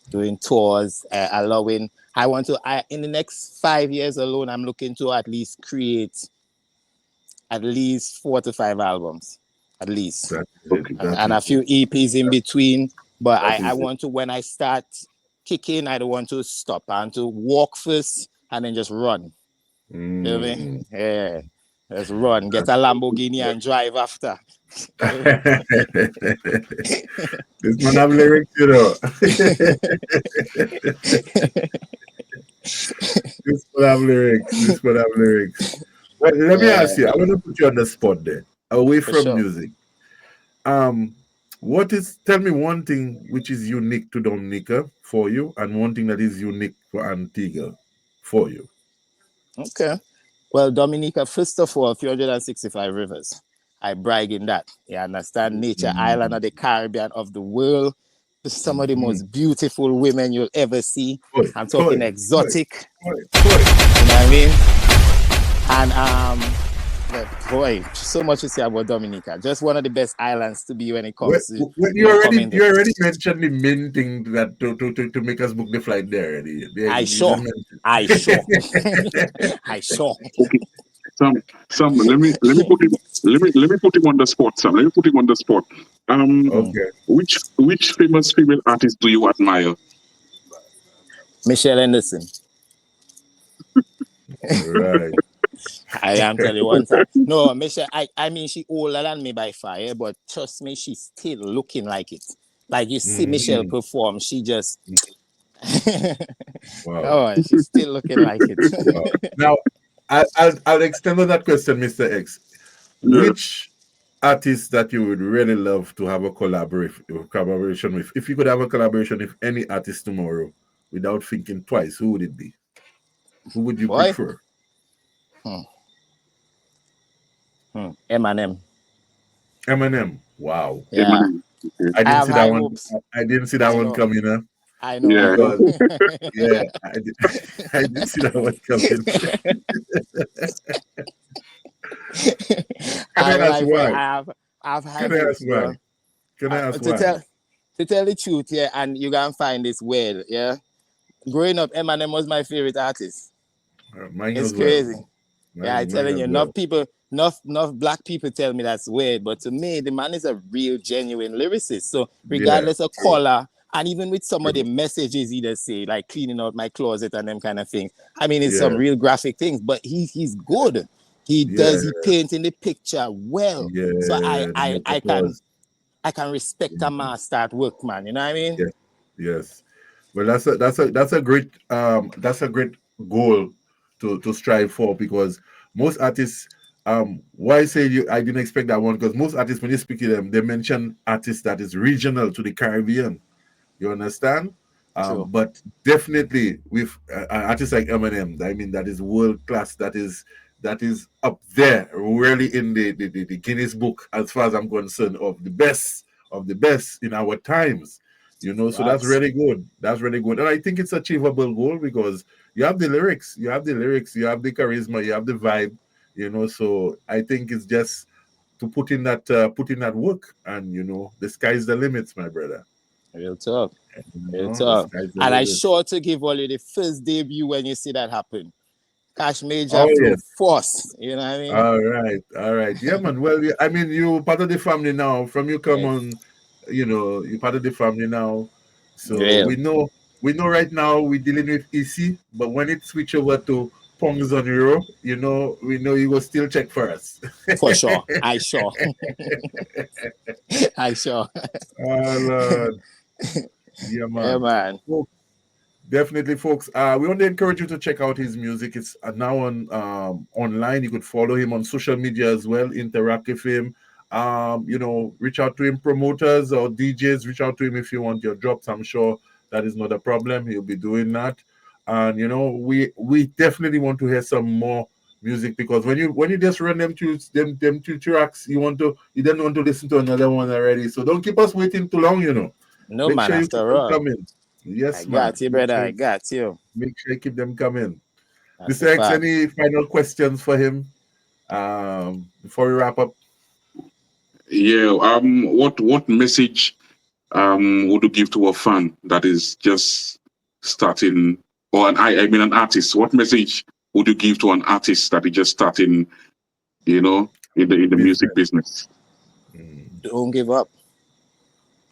Doing tours, allowing. In the next 5 years alone, I'm looking to at least create at least 4 to 5 albums, at least, and a few EPs in between. But I want to, when I start kicking, I don't want to stop. I want to walk first and then just run. You know what I mean? Yeah. Let's run. Get a Lamborghini and drive after. This man have lyrics, you know. This man have lyrics. Well, let me ask you. I want to put you on the spot there. Away from music. Tell me one thing which is unique to Dominica for you, and one thing that is unique for Antigua for you. Okay. Well, Dominica, first of all, 365 rivers. I brag in that. You understand? Nature island of the Caribbean of the world. Some of the most beautiful women you'll ever see. I'm talking exotic. You know what I mean? And boy, so much to say about Dominica. Just one of the best islands to be when it comes to. You already mentioned the main thing that to make us book the flight there already. I saw. Okay. Sam, let me put him on the spot, Sam. Let me put him on the spot. Okay. Which famous female artist do you admire? Michelle Henderson. Right. I am telling you one time. No, Michelle, I mean, she older than me by far, but trust me, she's still looking like it. Like you see Michelle perform, she just wow. Oh, she's still looking like it. Wow. Now, I'll extend on that question, Mr. X. Which artist that you would really love to have a collaboration with? If you could have a collaboration with any artist tomorrow, without thinking twice, who would it be? Who would you prefer? Eminem. Eminem. Wow. Yeah. I didn't see that one. I didn't see that one coming. Huh? I know. Because, yeah, I didn't see that one coming. Can I ask why? I've had Can I ask why? Can I ask why? To tell the truth, yeah, and you can find this weird, yeah. Growing up, Eminem was my favorite artist. It's crazy. I'm telling you, enough black people tell me that's weird, but to me, the man is a real, genuine lyricist. So regardless of color, and even with some of the messages he does say, like cleaning out my closet and them kind of things. I mean, it's some real graphic things, but he's good. He paints in the picture well. So I can respect a master at work, man. You know what I mean? Yes. Well, that's a great goal to strive for, because most artists why I say I didn't expect that one, because most artists, when you speak to them, they mention artists that is regional to the Caribbean. You understand? But definitely with artists like Eminem, I mean, that is world class. That is up there, really in the Guinness Book, as far as I'm concerned, of the best in our times. You know, so that's really good. That's really good. And I think it's achievable goal, because you have the lyrics, you have the charisma, you have the vibe, you know. So I think it's just to put in that work, and you know, the sky's the limits, my brother. Real talk. And I sure to give all you the first debut when you see that happen. Cash Major Flow Force. You know what I mean? All right. Yeah, man. Well, I mean, you part of the family now. From you come on, you know, you part of the family now. So we know right now we're dealing with EC, but when it switch over to pongs on you, we know you will still check for us. For sure. I sure. I sure. Oh, Lord. Yeah, Yeah, man. man. So, definitely, folks. We want to encourage you to check out his music. It's now on online. You could follow him on social media as well. Interact with him. Reach out to him. Promoters or DJs, reach out to him if you want your drops. I'm sure that is not a problem. He'll be doing that. And we definitely want to hear some more music, because when you just run them two tracks, you don't want to listen to another one already. So don't keep us waiting too long. No, Make man, sure you keep after them all. coming. I Yes, man. got you, brother. I got you. Make sure you keep them coming. That's a Mr. X, fact. any final questions for him before we wrap up? Yeah. What message would you give to a fan that is just starting, or an artist? What message would you give to an artist that is just starting, in the music business? Don't give up.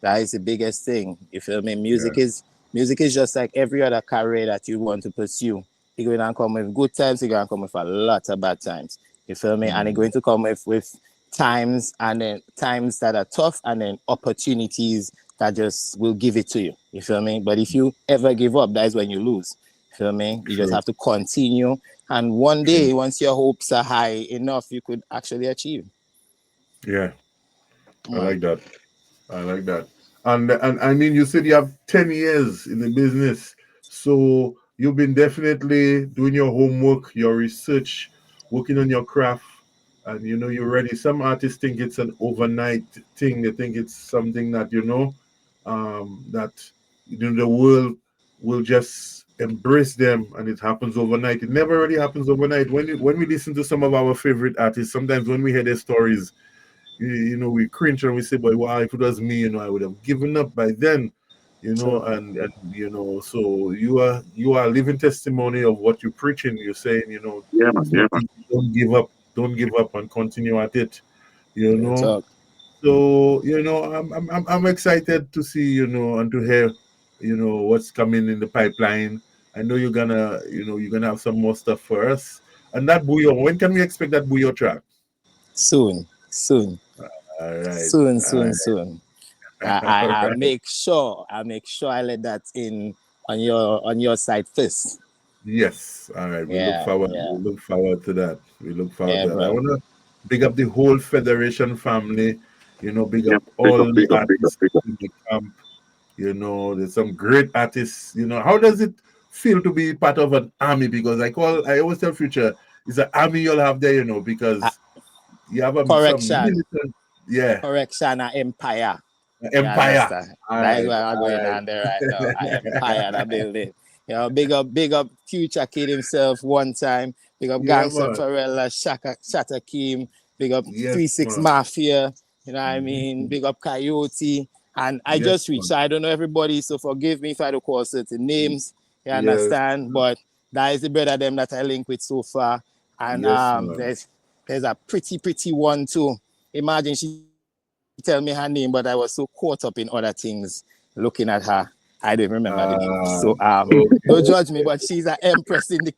That is the biggest thing. You feel me? Yeah. Music is just like every other career that you want to pursue. You're going to come with good times, you're going to come with a lot of bad times. You feel me? And you're going to come with times, and then times that are tough, and then opportunities that just will give it to you. You feel me? But if you ever give up, that is when you lose. You feel me? You just True. have to continue. And one True. day, once your hopes are high enough, you could actually achieve. Yeah. Come I on. like that. I like that. And I mean, you said you have 10 years in the business. So you've been definitely doing your homework, your research, working on your craft, and you're ready. Some artists think it's an overnight thing. They think it's something that, that the world will just embrace them and it happens overnight. It never really happens overnight. When we listen to some of our favorite artists, sometimes when we hear their stories, we cringe and we say, "But wow, if it was me, I would have given up by then." True. So you are a living testimony of what you're preaching. You're saying, Yeah, man. it's Yeah, not man. easy. Don't give up, and continue at it. You Real know. talk. So I'm excited to see, and to hear, what's coming in the pipeline. I know you're gonna have some more stuff for us. And that Buyo, when can we expect that Buyo track? Soon. Soon. All right. Soon, All soon, right. soon. All I right. make sure I let that in on your side first. Yes. All right. We look Yeah, forward. yeah, We look forward to that. We look forward yeah, to that. I bro. want to big up the whole Federation family. Big Yeah. up Big all up, the big up, big up, artists big up. in the camp. There's some great artists. How does it feel to be part of an army? Because I always tell Future, it's an army you'll have there. Uh, Because you have some correction, militant, yeah, correction, empire. You empire. understand? All That is right. what I'm All going right. on there right now. I empire that building. Big up Future Kid himself one time. Big up Yeah, Gangster man. Torella, Shatta Keem. Big up Yes, 36 man. Mafia. You know what I mean? Mhm. Big up Coyote. And I Yes, just reached, man. so I don't know everybody, so forgive me if I don't call certain names. You Yes. understand? But that is the brother them that I link with so far. And Yes, man. there's a pretty one too. Imagine she tell me her name, but I was so caught up in other things looking at her. I didn't remember the name. So Okay. don't judge me, but she's an empress in the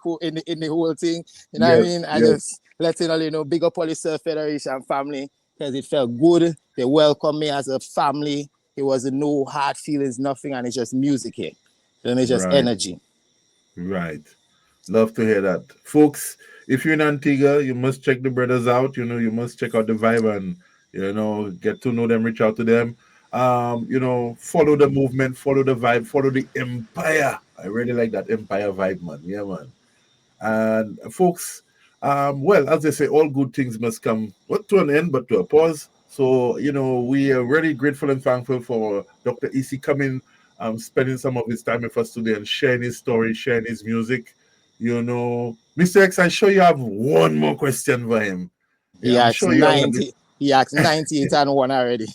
whole thing. You know what I Yes, mean? I yes. just let you know, big up all the Surf Federation family, because it felt good. They welcomed me as a family. It was no hard feelings, nothing, and it's just music here. And it's just Right, energy. right. Love to hear that. Folks, if you're in Antigua, you must check the brothers out. You must check out the vibe and, get to know them, reach out to them. Follow the movement, follow the vibe, follow the empire. I really like that empire vibe, man. Yeah, man. And folks, well, as they say, all good things must come not to an end, but to a pause. So, we are really grateful and thankful for Dr. EC coming, spending some of his time with us today and sharing his story, sharing his music. Mr. X, I'm sure you have one more question for him. He Yeah, I'm asked sure you have 90, he asked 98 and one already.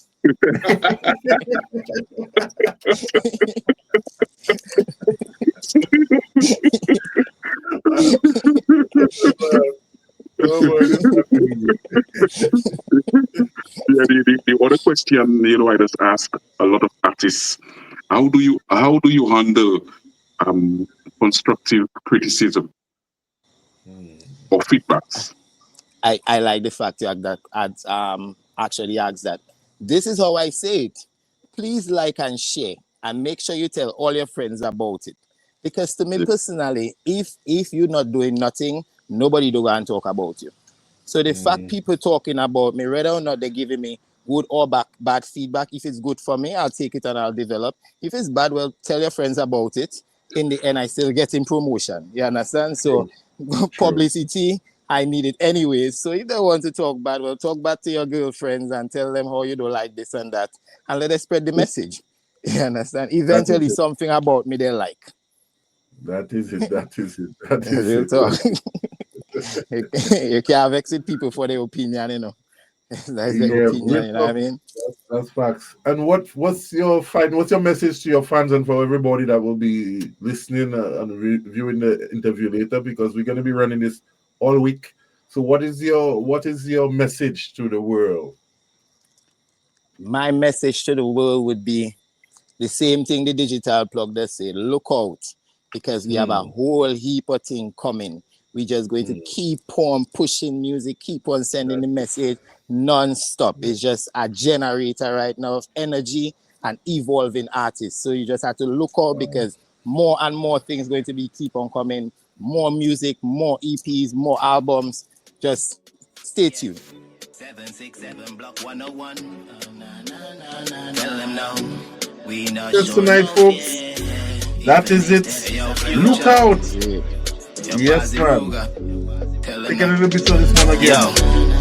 Oh, boy, this Yeah, the other question, I just ask a lot of artists, how do you handle constructive criticism? or feedbacks? I like the fact that actually asks that. This is how I say it. Please like and share, and make sure you tell all your friends about it. Because to me personally, if you're not doing nothing, nobody do go and talk about you. So the fact people talking about me, whether or not they're giving me good or bad feedback, if it's good for me, I'll take it and I'll develop. If it's bad, well, tell your friends about it. In the end, I still getting promotion. You understand? So publicity, I need it anyways. So if they want to talk bad, well, talk bad to your girlfriends and tell them how you don't like this and that, and let us spread the message. You understand? Eventually, something about me they like. That is it. That is it. That is Real it. talk. You can't vex with people for their opinion, you know. That's their opinion, you know what I mean? That's facts. And what's your message to your fans and for everybody that will be listening and viewing the interview later, because we're going to be running this all week. So what is your message to the world? My message to the world would be the same thing the digital plug does say. Look out, because we have a whole heap of things coming. We're just going to keep on pushing music, keep on sending the message non-stop. It's just a generator right now of energy and evolving artists. So you just have to look out, because more and more things going to be keep on coming. More music, more EPs, more albums. Just stay tuned. 767 Block 101. Tell them now. We not just tonight, folks. That is it. Look out. Yes, man. Take a little bit of this one again.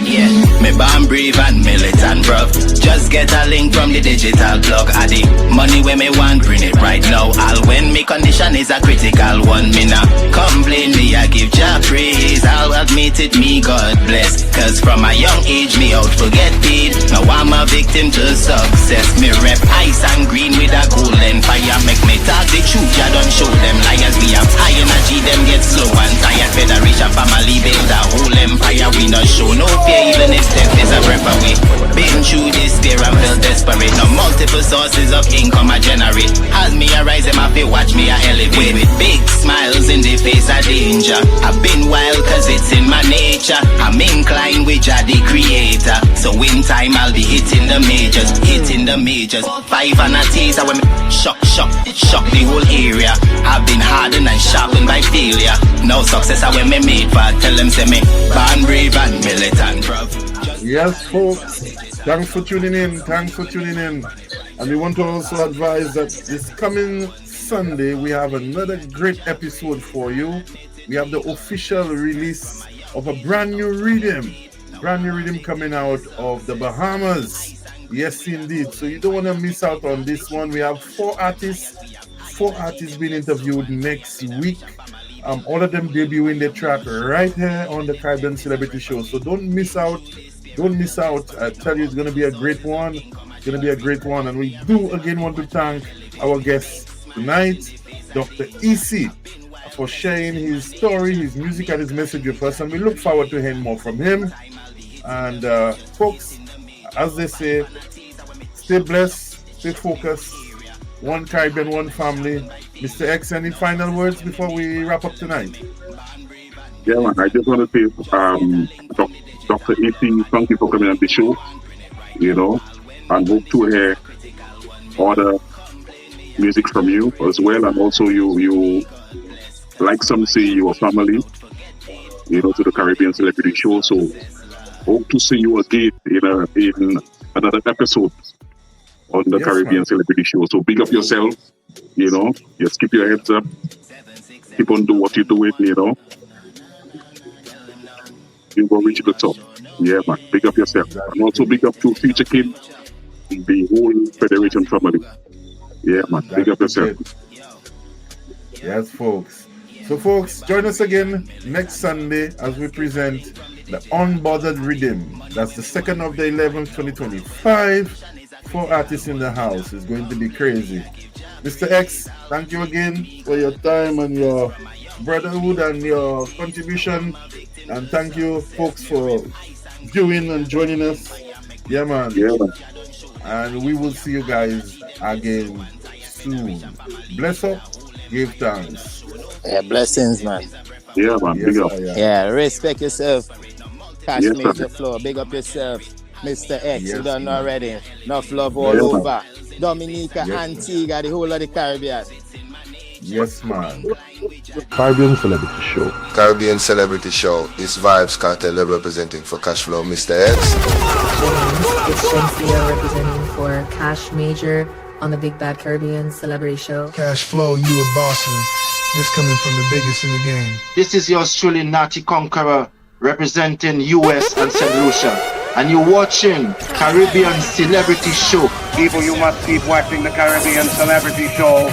Yeah, me born brave and militant, bruv. Just get a link from the digital plug. Addy, money when me want, bring it right now. All when me condition is a critical one. Me nah complain, me I give Jah praise. I'll admit it, me God bless. Cause from a young age, me out to get paid. Now I'm a victim to success. Me rep ice and green with a golden fire. Make me talk the truth, Jah don't show them liars. We have high energy, them get slow and tired. Federation family build a whole empire. We not show no fear, even if death is a breath away. Been through this fear and felt desperate. Now multiple sources of income I generate. As me arise, them have to watch me I elevate. With big smiles in the face of danger. I've been wild cause it's in my nature. I'm inclined with Jah the creator. So in time I'll be hitting the majors. Hitting the majors. 5 and a teaser when me shock the whole area. I've been hardened and sharpened by failure. No success I when me made for. Tell them say me born brave and militant, bruv. Yes, folks. Thanks for tuning in. And we want to also advise that this coming Sunday we have another great episode for you. We have the official release of a brand new rhythm coming out of the Bahamas. Yes, indeed. So you don't want to miss out on this one. We have 4 artists being interviewed next week. All of them debuting their track right here on the Caribbean Celebrity Show. So don't miss out. I tell you, it's going to be a great one. And we do again want to thank our guest tonight, Dr. EC, for sharing his story, his music, and his message with us. And we look forward to hearing more from him. And folks, as they say, stay blessed, stay focused. One Caribbean, one family. Mr. X, any final words before we wrap up tonight? Yeah, man, I just want to say, Dr. E.C., thank you for coming on the show, and hope to hear other music from you as well. And also you like some say, your family, to the Caribbean Celebrity Show. So hope to see you again in another episode on the Caribbean Celebrity Show. So big up yourself, just keep your heads up, keep on doing what you're doing, you will reach the top. Yeah, man, big up yourself. And also big up to Future Kid, the whole Federation family. Yeah, man, big up yourself. Yes, folks. So, folks, join us again next Sunday as we present the Unbothered Rhythm. That's the 2nd of the 11th, 2025. 4 artists in the house. It's going to be crazy. Mr. X, thank you again for your time and your brotherhood and your contribution. And thank you, folks, for viewing and joining us. Yeah, man. Yeah, man. And we will see you guys again soon. Bless up. Give thanks. Yeah, blessings, man. Yeah, man. Yes, Big up. Yeah, respect yourself. Cash Yes, Major sir. Flow. Big up yourself. Mr. X, you Yes, done man. already. Enough love all Yeah, man. over. Dominica, Yes, Antigua, the whole of the Caribbean. yes, man. Caribbean Celebrity Show. Caribbean Celebrity Show. This Vibes Cartel representing for Cashflow, Mr. X. It's Shensia representing for Cash Major on the Big Bad Caribbean Celebrity Show. Cashflow, you a Boston. This coming from the biggest in the game. This is yours truly, Natty Conqueror, representing US and St. Lucia. And you're watching Caribbean Celebrity Show. People, you must keep watching the Caribbean Celebrity Show.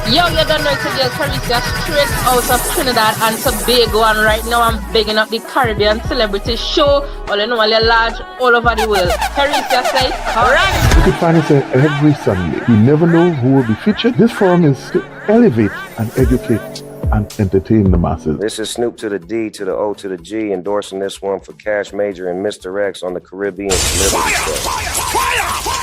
Yo, you don't know it's a girl Carissa straight out of Trinidad and Tobago, and right now I'm bigging up the Caribbean Celebrity Show. All you know, all large all over the world. Carissa says, alright. You can find us every Sunday. You never know who will be featured. This forum is to elevate and educate and entertain the masses. This is Snoop to the D to the O to the G, endorsing this one for Cash Major and Mr. X on the Caribbean Celebrity Show.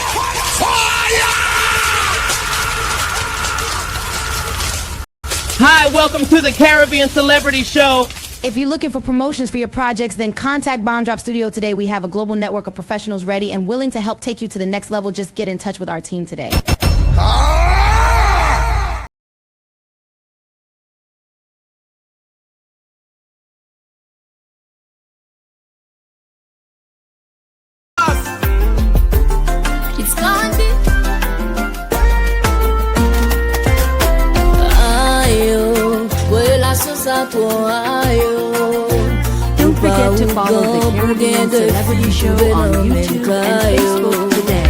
Hi, welcome to the Caribbean Celebrity Show. If you're looking for promotions for your projects, then contact Bomb Drop Studio today. We have a global network of professionals ready and willing to help take you to the next level. Just get in touch with our team today. It's Gandhi. Don't forget to follow the Caribbean Celebrity Show on YouTube and Facebook today.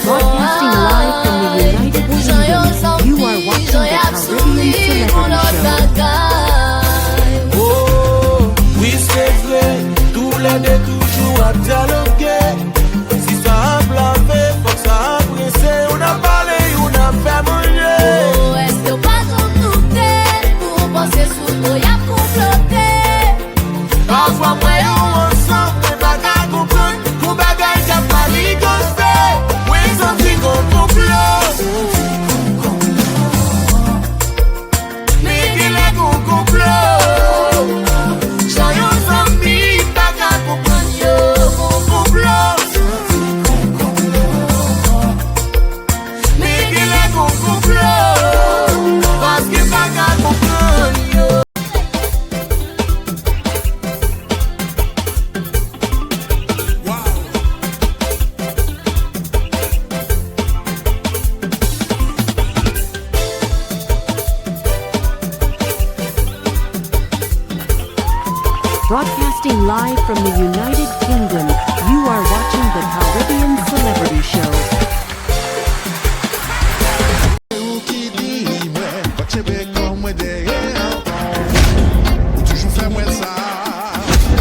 Broadcasting live from the United Kingdom, you are watching the Caribbean Celebrity Show. Oh, oui c'est vrai, tous les deux toujours à dialoguer. Si ça a blavé, faut que ça a pressé. On a parlé, on a fait manger. Oh, est-ce que pas tout douter pour penser sous toi y'a comploté? Parfois moi on ensemble, mais bagarre comprendre, qu'on bagarre y'a pas ligosté. Oui, senti qu'on complot. Mais qu'il est qu'on complot. Soyons amis, bagarre comprendre yo, qu'on complot. Mais qu'il est qu'on complot. Parce que bagarre comprendre yo. Broadcasting live from the United Kingdom, you are watching the Caribbean Celebrity Show.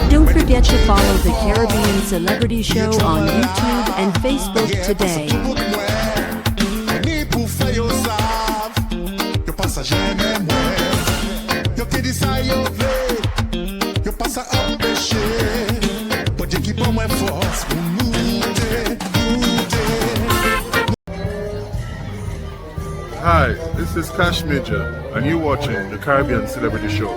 Don't forget to follow the Caribbean Celebrity Show on YouTube and Facebook today. Hi, this is Cash Major, and you're watching the Caribbean Celebrity Show.